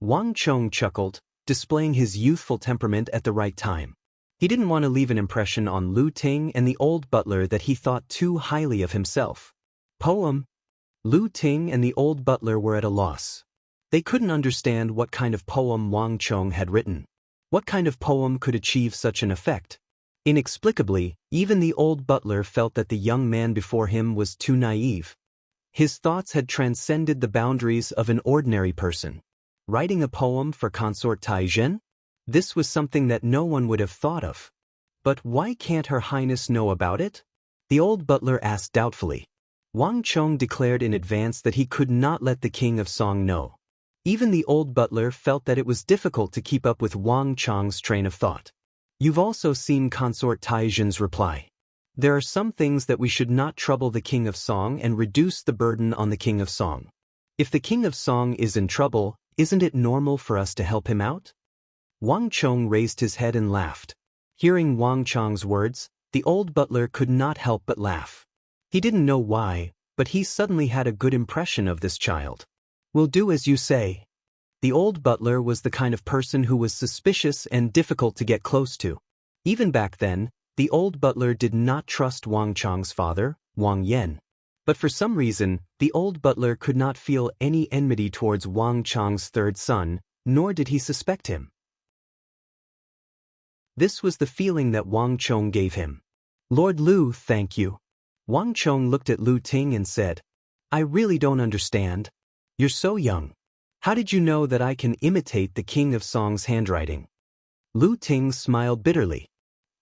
Wang Chong chuckled, displaying his youthful temperament at the right time. He didn't want to leave an impression on Lu Ting and the old butler that he thought too highly of himself. Poem? Lu Ting and the old butler were at a loss. They couldn't understand what kind of poem Wang Chong had written. What kind of poem could achieve such an effect? Inexplicably, even the old butler felt that the young man before him was too naive. His thoughts had transcended the boundaries of an ordinary person. Writing a poem for Consort Taizhen? This was something that no one would have thought of. But why can't Her Highness know about it? The old butler asked doubtfully. Wang Chong declared in advance that he could not let the King of Song know. Even the old butler felt that it was difficult to keep up with Wang Chong's train of thought. You've also seen Consort Taizhen's reply. There are some things that we should not trouble the King of Song and reduce the burden on the King of Song. If the King of Song is in trouble, isn't it normal for us to help him out? Wang Chong raised his head and laughed. Hearing Wang Chong's words, the old butler could not help but laugh. He didn't know why, but he suddenly had a good impression of this child. We'll do as you say. The old butler was the kind of person who was suspicious and difficult to get close to. Even back then, the old butler did not trust Wang Chong's father, Wang Yan. But for some reason, the old butler could not feel any enmity towards Wang Chong's third son, nor did he suspect him. This was the feeling that Wang Chong gave him. Lord Lu, thank you. Wang Chong looked at Lu Ting and said, I really don't understand. You're so young. How did you know that I can imitate the King of Song's handwriting? Lu Ting smiled bitterly.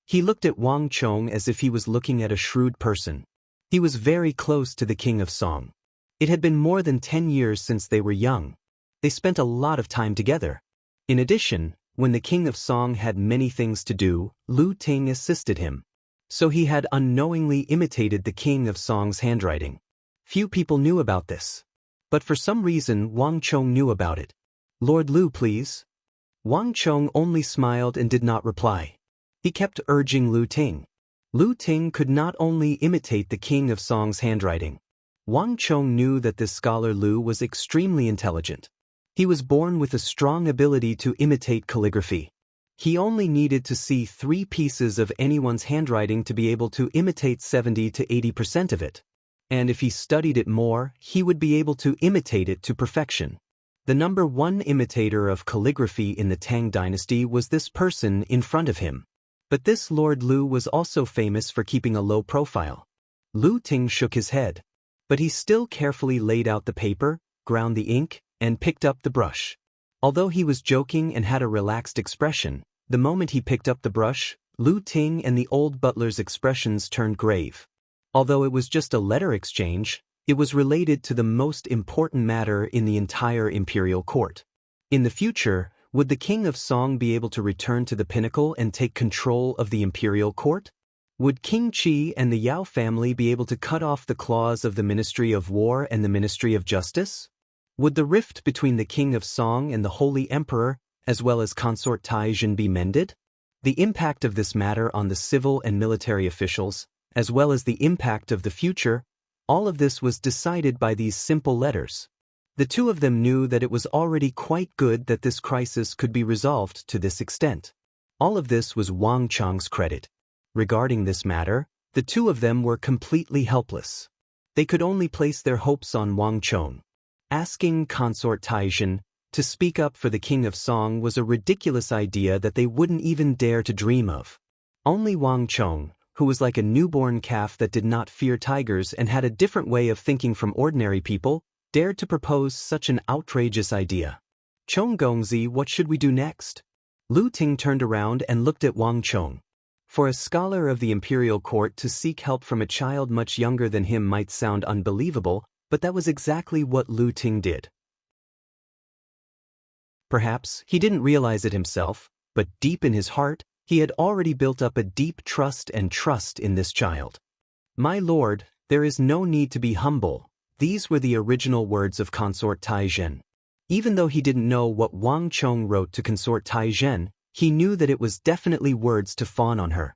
He looked at Wang Chong as if he was looking at a shrewd person. He was very close to the King of Song. It had been more than 10 years since they were young. They spent a lot of time together. In addition, when the King of Song had many things to do, Lu Ting assisted him. So he had unknowingly imitated the King of Song's handwriting. Few people knew about this. But for some reason Wang Chong knew about it. Lord Lu, please. Wang Chong only smiled and did not reply. He kept urging Lu Ting. Lu Ting could not only imitate the King of Song's handwriting. Wang Chong knew that this scholar Lu was extremely intelligent. He was born with a strong ability to imitate calligraphy. He only needed to see 3 pieces of anyone's handwriting to be able to imitate 70 to 80% of it. And if he studied it more, he would be able to imitate it to perfection. The number 1 imitator of calligraphy in the Tang dynasty was this person in front of him. But this Lord Lu was also famous for keeping a low profile. Lu Ting shook his head. But he still carefully laid out the paper, ground the ink, and picked up the brush. Although he was joking and had a relaxed expression, the moment he picked up the brush, Lu Ting and the old butler's expressions turned grave. Although it was just a letter exchange, it was related to the most important matter in the entire imperial court. In the future, would the King of Song be able to return to the pinnacle and take control of the imperial court? Would King Qi and the Yao family be able to cut off the claws of the Ministry of War and the Ministry of Justice? Would the rift between the King of Song and the Holy Emperor, as well as Consort Taizhen, be mended? The impact of this matter on the civil and military officials, as well as the impact of the future, all of this was decided by these simple letters. The two of them knew that it was already quite good that this crisis could be resolved to this extent. All of this was Wang Chang's credit. Regarding this matter, the two of them were completely helpless. They could only place their hopes on Wang Chong. Asking Consort Taizhen to speak up for the King of Song was a ridiculous idea that they wouldn't even dare to dream of. Only Wang Chong, who was like a newborn calf that did not fear tigers and had a different way of thinking from ordinary people, dared to propose such an outrageous idea. Chong Gongzi, what should we do next? Lu Ting turned around and looked at Wang Chong. For a scholar of the imperial court to seek help from a child much younger than him might sound unbelievable, but that was exactly what Lu Ting did. Perhaps he didn't realize it himself, but deep in his heart, he had already built up a deep trust in this child. My lord, there is no need to be humble. These were the original words of Consort Taizhen. Even though he didn't know what Wang Chong wrote to Consort Taizhen, he knew that it was definitely words to fawn on her.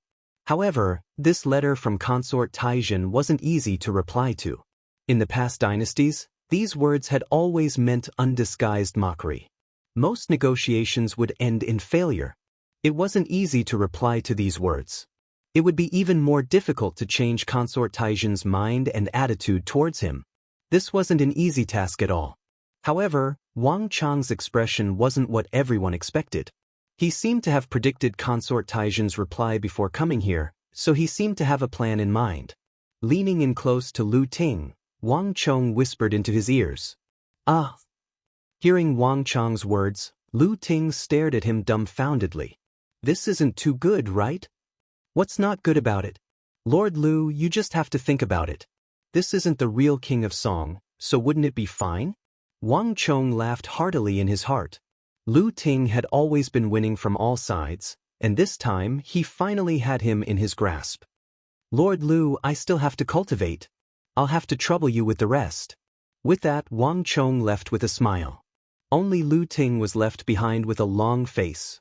However, this letter from Consort Taizhen wasn't easy to reply to. In the past dynasties, these words had always meant undisguised mockery. Most negotiations would end in failure. It wasn't easy to reply to these words. It would be even more difficult to change Consort Taizhen's mind and attitude towards him. This wasn't an easy task at all. However, Wang Chang's expression wasn't what everyone expected. He seemed to have predicted Consort Taizhen's reply before coming here, so he seemed to have a plan in mind. Leaning in close to Lu Ting, Wang Chong whispered into his ears. Ah! Hearing Wang Chang's words, Lu Ting stared at him dumbfoundedly. This isn't too good, right? What's not good about it? Lord Lu, you just have to think about it. This isn't the real King of Song, so wouldn't it be fine? Wang Chong laughed heartily in his heart. Lu Ting had always been winning from all sides, and this time he finally had him in his grasp. Lord Lu, I still have to cultivate. I'll have to trouble you with the rest. With that, Wang Chong left with a smile. Only Lu Ting was left behind with a long face.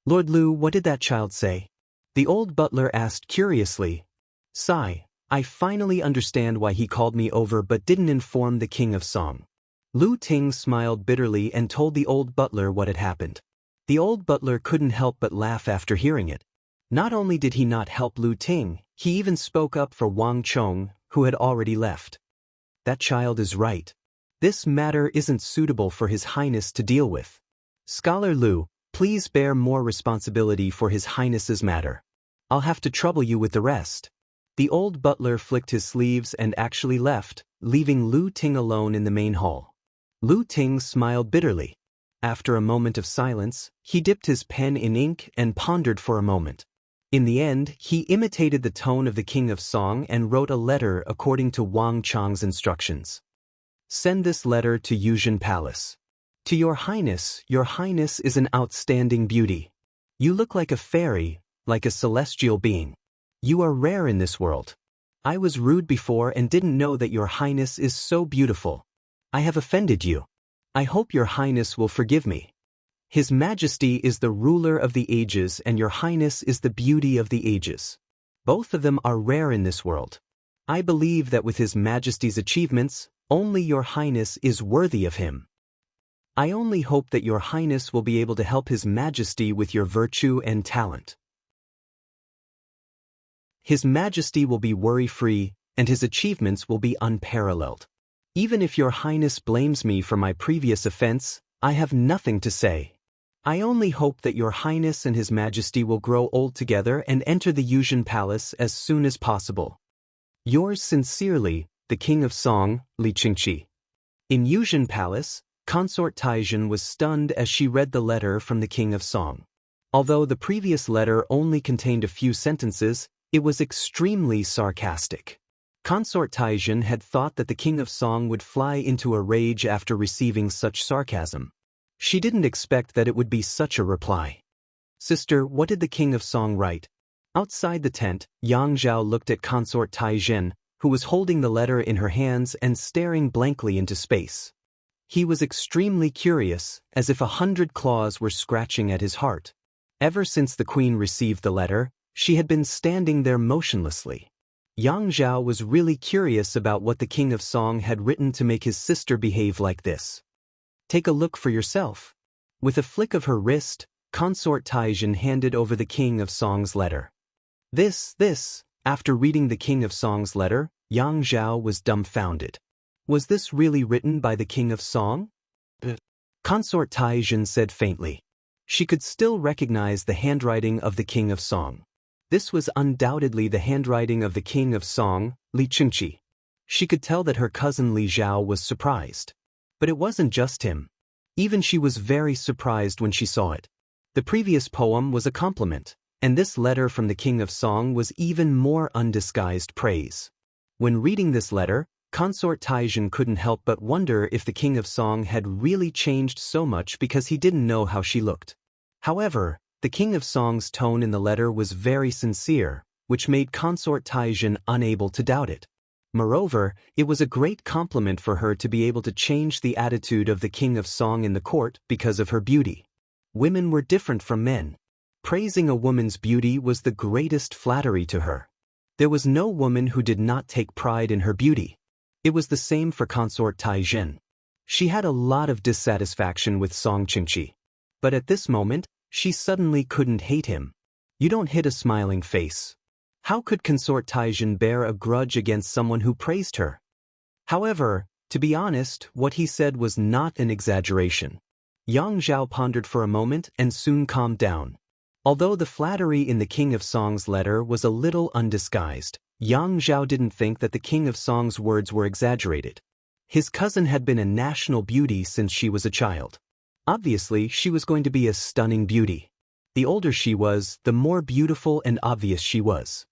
Lord Lu, what did that child say? The old butler asked curiously. Sigh, I finally understand why he called me over but didn't inform the King of Song. Lu Ting smiled bitterly and told the old butler what had happened. The old butler couldn't help but laugh after hearing it. Not only did he not help Lu Ting, he even spoke up for Wang Chong, who had already left. That child is right. This matter isn't suitable for His Highness to deal with. Scholar Lu, please bear more responsibility for His Highness's matter. I'll have to trouble you with the rest. The old butler flicked his sleeves and actually left, leaving Lu Ting alone in the main hall. Lu Ting smiled bitterly. After a moment of silence, he dipped his pen in ink and pondered for a moment. In the end, he imitated the tone of the King of Song and wrote a letter according to Wang Chang's instructions. Send this letter to Yuzhen Palace. To Your Highness is an outstanding beauty. You look like a fairy, like a celestial being. You are rare in this world. I was rude before and didn't know that Your Highness is so beautiful. I have offended you. I hope Your Highness will forgive me. His Majesty is the ruler of the ages and Your Highness is the beauty of the ages. Both of them are rare in this world. I believe that with His Majesty's achievements, only Your Highness is worthy of him. I only hope that Your Highness will be able to help His Majesty with your virtue and talent. His Majesty will be worry-free, and his achievements will be unparalleled. Even if Your Highness blames me for my previous offense, I have nothing to say. I only hope that your highness and his majesty will grow old together and enter the Yuzhen palace as soon as possible. Yours sincerely, the king of Song, Li Qingqi. In Yuzhen palace, consort Taizhen was stunned as she read the letter from the king of Song. Although the previous letter only contained a few sentences, it was extremely sarcastic. Consort Taizhen had thought that the king of Song would fly into a rage after receiving such sarcasm. She didn't expect that it would be such a reply. Sister, what did the king of Song write? Outside the tent, Yang Zhao looked at consort Taizhen, who was holding the letter in her hands and staring blankly into space. He was extremely curious, as if 100 claws were scratching at his heart. Ever since the queen received the letter, she had been standing there motionlessly. Yang Zhao was really curious about what the king of Song had written to make his sister behave like this. Take a look for yourself. With a flick of her wrist, consort Taizhen handed over the king of Song's letter. After reading the king of Song's letter, Yang Zhao was dumbfounded. Was this really written by the king of Song? Consort Taizhen said faintly. She could still recognize the handwriting of the king of Song. This was undoubtedly the handwriting of the king of Song, Li Qingqi. She could tell that her cousin Li Zhao was surprised. But it wasn't just him. Even she was very surprised when she saw it. The previous poem was a compliment, and this letter from the king of Song was even more undisguised praise. When reading this letter, consort Taizhen couldn't help but wonder if the king of Song had really changed so much because he didn't know how she looked. However, the king of Song's tone in the letter was very sincere, which made consort Taizhen unable to doubt it. Moreover, it was a great compliment for her to be able to change the attitude of the king of Song in the court because of her beauty. Women were different from men. Praising a woman's beauty was the greatest flattery to her. There was no woman who did not take pride in her beauty. It was the same for consort Taizhen. She had a lot of dissatisfaction with Song Qingqi. But at this moment, she suddenly couldn't hate him. You don't hit a smiling face. How could consort Taizhen bear a grudge against someone who praised her? However, to be honest, what he said was not an exaggeration. Yang Zhao pondered for a moment and soon calmed down. Although the flattery in the king of Song's letter was a little undisguised, Yang Zhao didn't think that the king of Song's words were exaggerated. His cousin had been a national beauty since she was a child. Obviously, she was going to be a stunning beauty. The older she was, the more beautiful and obvious she was.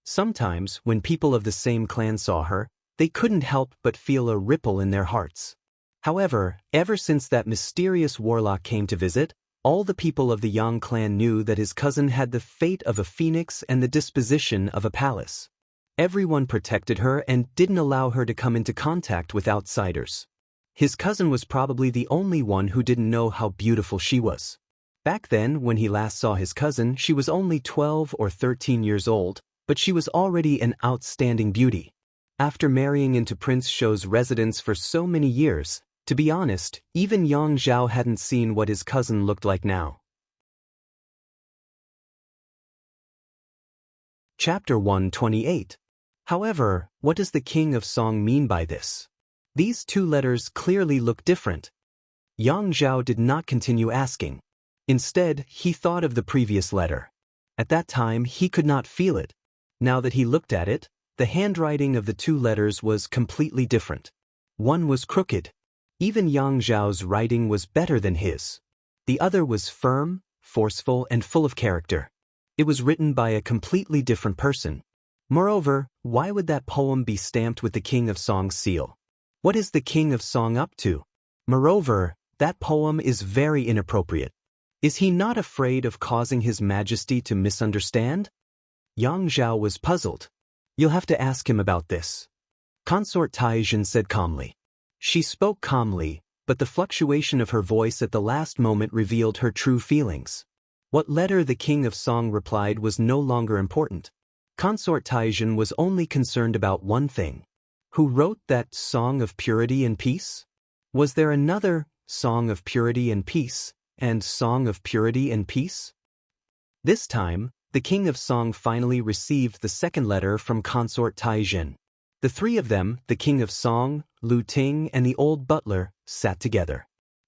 Sometimes, when people of the same clan saw her, they couldn't help but feel a ripple in their hearts. However, ever since that mysterious warlock came to visit, all the people of the Yang clan knew that his cousin had the fate of a phoenix and the disposition of a palace. Everyone protected her and didn't allow her to come into contact with outsiders. His cousin was probably the only one who didn't know how beautiful she was. Back then, when he last saw his cousin, she was only 12 or 13 years old, but she was already an outstanding beauty. After marrying into Prince Shou's residence for so many years, to be honest, even Yang Zhao hadn't seen what his cousin looked like now. Chapter 128. However, what does the king of Song mean by this? These two letters clearly look different. Yang Zhao did not continue asking. Instead, he thought of the previous letter. At that time, he could not feel it. Now that he looked at it, the handwriting of the two letters was completely different. One was crooked. Even Yang Zhao's writing was better than his. The other was firm, forceful, and full of character. It was written by a completely different person. Moreover, why would that poem be stamped with the King of Song's seal? What is the King of Song up to? Moreover, that poem is very inappropriate. Is he not afraid of causing His Majesty to misunderstand? Yang Zhao was puzzled. You'll have to ask him about this. Consort Taizhen said calmly. She spoke calmly, but the fluctuation of her voice at the last moment revealed her true feelings. What letter the King of Song replied was no longer important. Consort Taizhen was only concerned about one thing. Who wrote that Song of Purity and Peace? Was there another Song of Purity and Peace and Song of Purity and Peace? This time, the King of Song finally received the second letter from Consort Taizhen. The three of them, the King of Song, Lu Ting, and the old butler, sat together.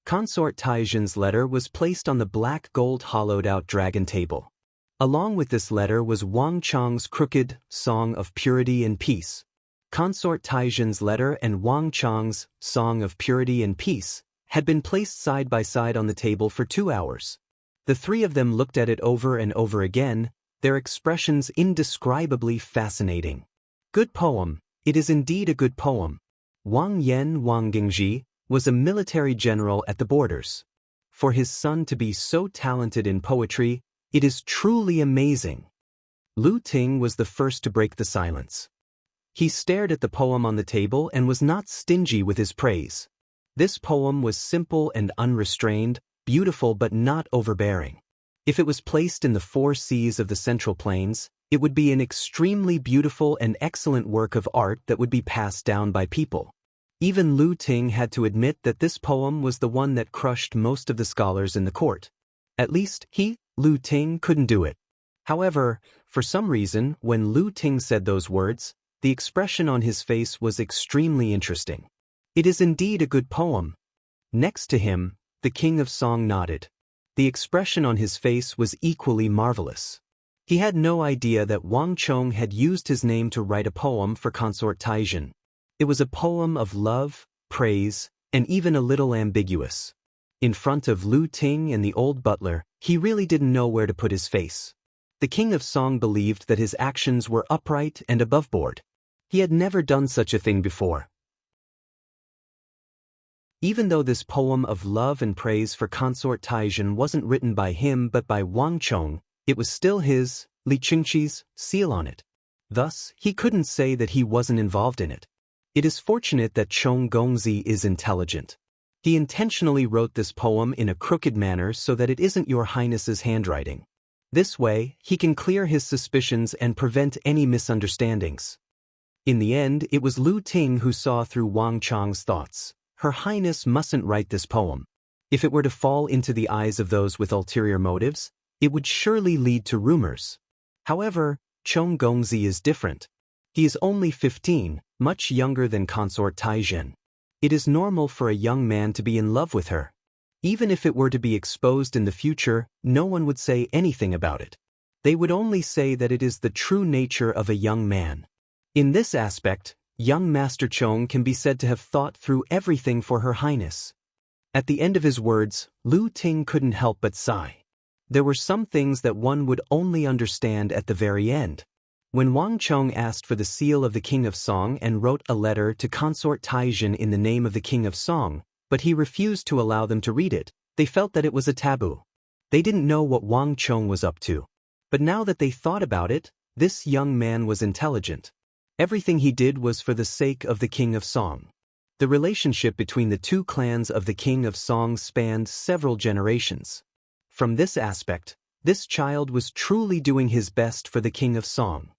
Consort Taizhen's letter was placed on the black gold hollowed-out dragon table. Along with this letter was Wang Chang's crooked Song of Purity and Peace. Consort Taizhen's letter and Wang Chang's Song of Purity and Peace had been placed side by side on the table for 2 hours. The three of them looked at it over and over again, their expressions indescribably fascinating. Good poem, it is indeed a good poem. Wang Yan Wang Gingji was a military general at the borders. For his son to be so talented in poetry, it is truly amazing. Lu Ting was the first to break the silence. He stared at the poem on the table and was not stingy with his praise. This poem was simple and unrestrained, beautiful but not overbearing. If it was placed in the 4 seas of the Central Plains, it would be an extremely beautiful and excellent work of art that would be passed down by people. Even Lu Ting had to admit that this poem was the one that crushed most of the scholars in the court. At least, Lu Ting, couldn't do it. However, for some reason, when Lu Ting said those words, the expression on his face was extremely interesting. It is indeed a good poem. Next to him, the King of Song nodded. The expression on his face was equally marvelous. He had no idea that Wang Chong had used his name to write a poem for Consort Taizhen. It was a poem of love, praise, and even a little ambiguous. In front of Lu Ting and the old butler, he really didn't know where to put his face. The King of Song believed that his actions were upright and above board. He had never done such a thing before. Even though this poem of love and praise for Consort Taizhen wasn't written by him but by Wang Chong, it was still his, Li Qingqi's, seal on it. Thus, he couldn't say that he wasn't involved in it. It is fortunate that Chong Gongzi is intelligent. He intentionally wrote this poem in a crooked manner so that it isn't Your Highness's handwriting. This way, he can clear his suspicions and prevent any misunderstandings. In the end, it was Lu Ting who saw through Wang Chang's thoughts. Her Highness mustn't write this poem. If it were to fall into the eyes of those with ulterior motives, it would surely lead to rumors. However, Chong Gongzi is different. He is only 15, much younger than Consort Taizhen. It is normal for a young man to be in love with her. Even if it were to be exposed in the future, no one would say anything about it. They would only say that it is the true nature of a young man. In this aspect, young Master Chong can be said to have thought through everything for Her Highness. At the end of his words, Lu Ting couldn't help but sigh. There were some things that one would only understand at the very end. When Wang Chong asked for the seal of the King of Song and wrote a letter to Consort Taizhen in the name of the King of Song, but he refused to allow them to read it, they felt that it was a taboo. They didn't know what Wang Chong was up to. But now that they thought about it, this young man was intelligent. Everything he did was for the sake of the King of Song. The relationship between the 2 clans of the King of Song spanned several generations. From this aspect, this child was truly doing his best for the King of Song.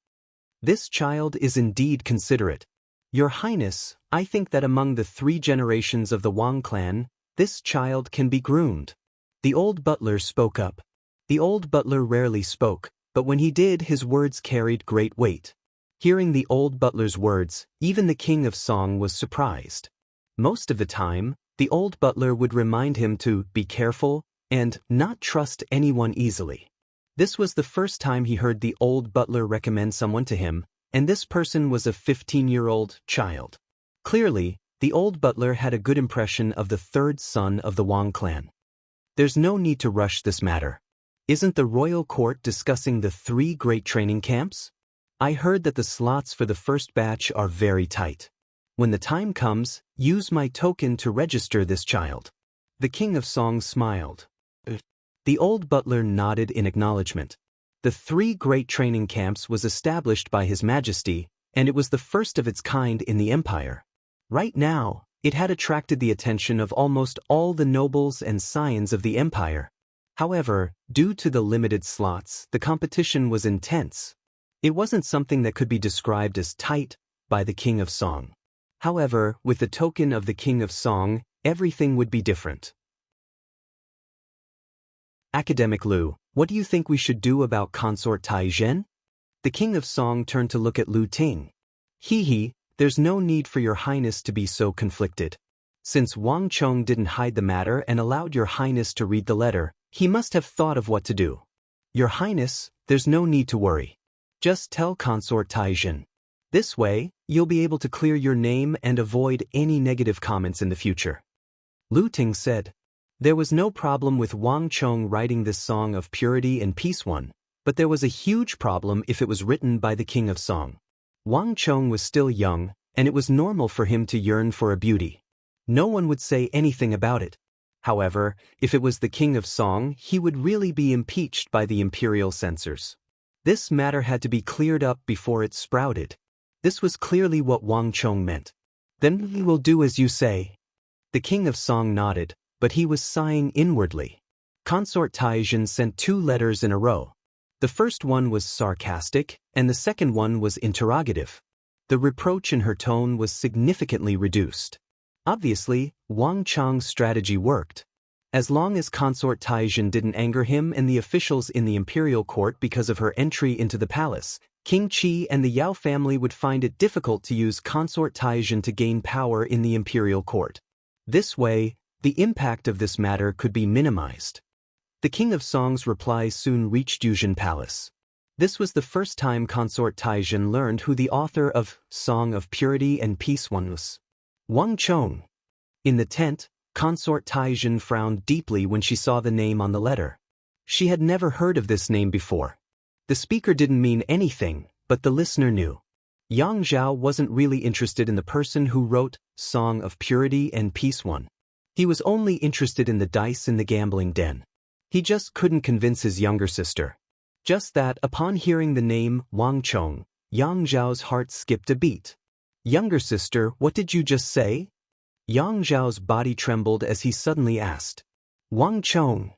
This child is indeed considerate. Your Highness, I think that among the 3 generations of the Wang clan, this child can be groomed. The old butler spoke up. The old butler rarely spoke, but when he did, his words carried great weight. Hearing the old butler's words, even the King of Song was surprised. Most of the time, the old butler would remind him to be careful and not trust anyone easily. This was the first time he heard the old butler recommend someone to him, and this person was a 15-year-old child. Clearly, the old butler had a good impression of the 3rd son of the Wang clan. There's no need to rush this matter. Isn't the royal court discussing the 3 great training camps? I heard that the slots for the first batch are very tight. When the time comes, use my token to register this child. The King of Song smiled. The old butler nodded in acknowledgement. The 3 great training camps was established by His Majesty, and it was the first of its kind in the empire. Right now, it had attracted the attention of almost all the nobles and scions of the empire. However, due to the limited slots, the competition was intense. It wasn't something that could be described as tight by the King of Song. However, with the token of the King of Song, everything would be different. Academic Lu, what do you think we should do about Consort Taizhen? The King of Song turned to look at Lu Ting. There's no need for Your Highness to be so conflicted. Since Wang Chong didn't hide the matter and allowed your highness to read the letter, he must have thought of what to do. Your highness, there's no need to worry. Just tell Consort Taijin. This way, you'll be able to clear your name and avoid any negative comments in the future. Lu Ting said. There was no problem with Wang Chong writing this song of purity and peace one, but there was a huge problem if it was written by the king of song. Wang Chong was still young, and it was normal for him to yearn for a beauty. No one would say anything about it. However, if it was the king of song, he would really be impeached by the imperial censors. This matter had to be cleared up before it sprouted. This was clearly what Wang Chong meant. Then we will do as you say. The king of song nodded, but he was sighing inwardly. Consort Taijin sent 2 letters in a row. The first one was sarcastic, and the second one was interrogative. The reproach in her tone was significantly reduced. Obviously, Wang Chong's strategy worked. As long as Consort Taijin didn't anger him and the officials in the imperial court because of her entry into the palace, King Qi and the Yao family would find it difficult to use Consort Taijin to gain power in the imperial court. This way, the impact of this matter could be minimized. The king of song's reply soon reached Yuzhen Palace. This was the first time Consort Taijin learned who the author of Song of Purity and Peace was. Wang Chong. In the tent, Consort Taijin frowned deeply when she saw the name on the letter. She had never heard of this name before. The speaker didn't mean anything, but the listener knew. Yang Zhao wasn't really interested in the person who wrote Song of Purity and Peace one. He was only interested in the dice in the gambling den. He just couldn't convince his younger sister. Just that, upon hearing the name Wang Chong, Yang Zhao's heart skipped a beat. Younger sister, what did you just say? Yang Zhao's body trembled as he suddenly asked. Wang Chong.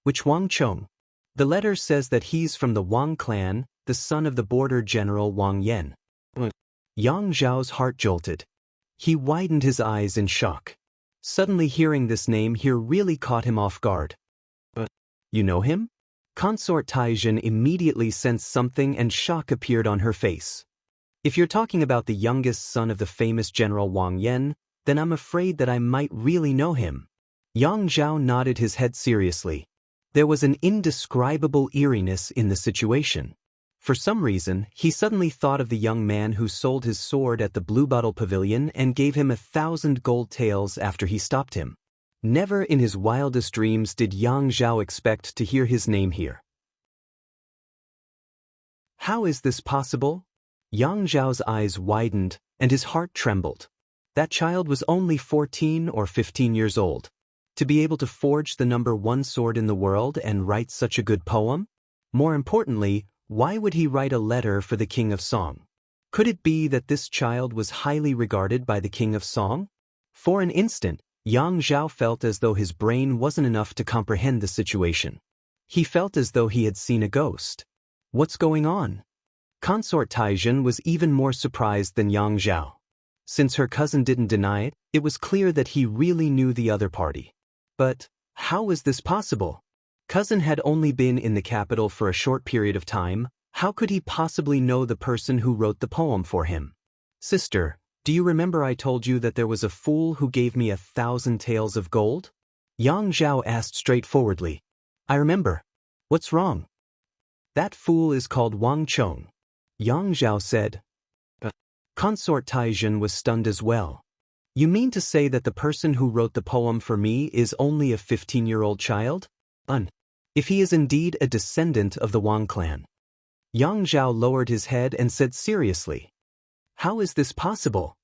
Which Wang Chong? The letter says that he's from the Wang clan, the son of the border general Wang Yan. Yang Zhao's heart jolted. He widened his eyes in shock. Suddenly hearing this name here really caught him off guard. You know him? Consort Taijin immediately sensed something and shock appeared on her face. If you're talking about the youngest son of the famous General Wang Yan, then I'm afraid that I might really know him. Yang Zhao nodded his head seriously. There was an indescribable eeriness in the situation. For some reason, he suddenly thought of the young man who sold his sword at the Blue Bottle Pavilion and gave him 1,000 gold taels after he stopped him. Never in his wildest dreams did Yang Zhao expect to hear his name here. How is this possible? Yang Zhao's eyes widened, and his heart trembled. That child was only 14 or 15 years old. To be able to forge the number 1 sword in the world and write such a good poem? More importantly, why would he write a letter for the King of Song? Could it be that this child was highly regarded by the King of Song? For an instant, Yang Zhao felt as though his brain wasn't enough to comprehend the situation. He felt as though he had seen a ghost. What's going on? Consort Taijin was even more surprised than Yang Zhao. Since her cousin didn't deny it, it was clear that he really knew the other party. But how was this possible? Cousin had only been in the capital for a short period of time. How could he possibly know the person who wrote the poem for him? Sister, do you remember I told you that there was a fool who gave me 1,000 taels of gold? Yang Zhao asked straightforwardly. I remember. What's wrong? That fool is called Wang Chong. Yang Zhao said. Consort Taijin was stunned as well. You mean to say that the person who wrote the poem for me is only a 15-year-old child? If he is indeed a descendant of the Wang clan. Yang Zhao lowered his head and said seriously. How is this possible?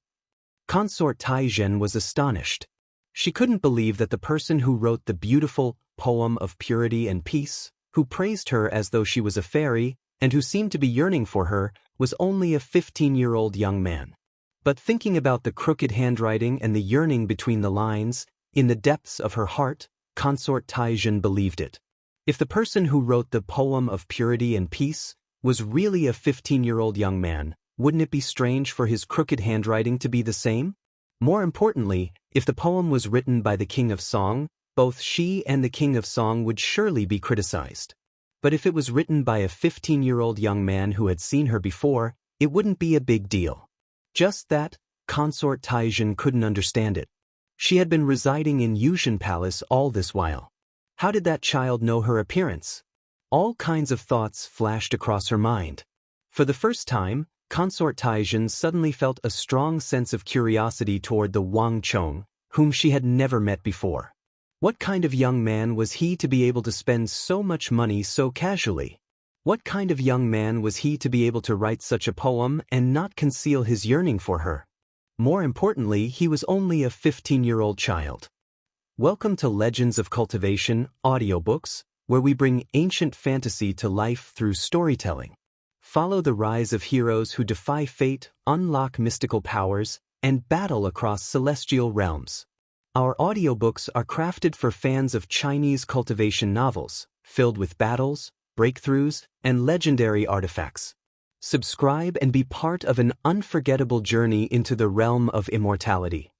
Consort Taijin was astonished. She couldn't believe that the person who wrote the beautiful poem of purity and peace, who praised her as though she was a fairy, and who seemed to be yearning for her, was only a 15-year-old young man. But thinking about the crooked handwriting and the yearning between the lines, in the depths of her heart, Consort Taijin believed it. If the person who wrote the poem of purity and peace was really a 15-year-old young man, wouldn't it be strange for his crooked handwriting to be the same? More importantly, if the poem was written by the King of Song, both she and the King of Song would surely be criticized. But if it was written by a 15-year-old young man who had seen her before, it wouldn't be a big deal. Just that, Consort Taijin couldn't understand it. She had been residing in Yushan Palace all this while. How did that child know her appearance? All kinds of thoughts flashed across her mind. For the first time, Consort Taizhen suddenly felt a strong sense of curiosity toward the Wang Chong, whom she had never met before. What kind of young man was he to be able to spend so much money so casually? What kind of young man was he to be able to write such a poem and not conceal his yearning for her? More importantly, he was only a 15-year-old child. Welcome to Legends of Cultivation audiobooks, where we bring ancient fantasy to life through storytelling. Follow the rise of heroes who defy fate, unlock mystical powers, and battle across celestial realms. Our audiobooks are crafted for fans of Chinese cultivation novels, filled with battles, breakthroughs, and legendary artifacts. Subscribe and be part of an unforgettable journey into the realm of immortality.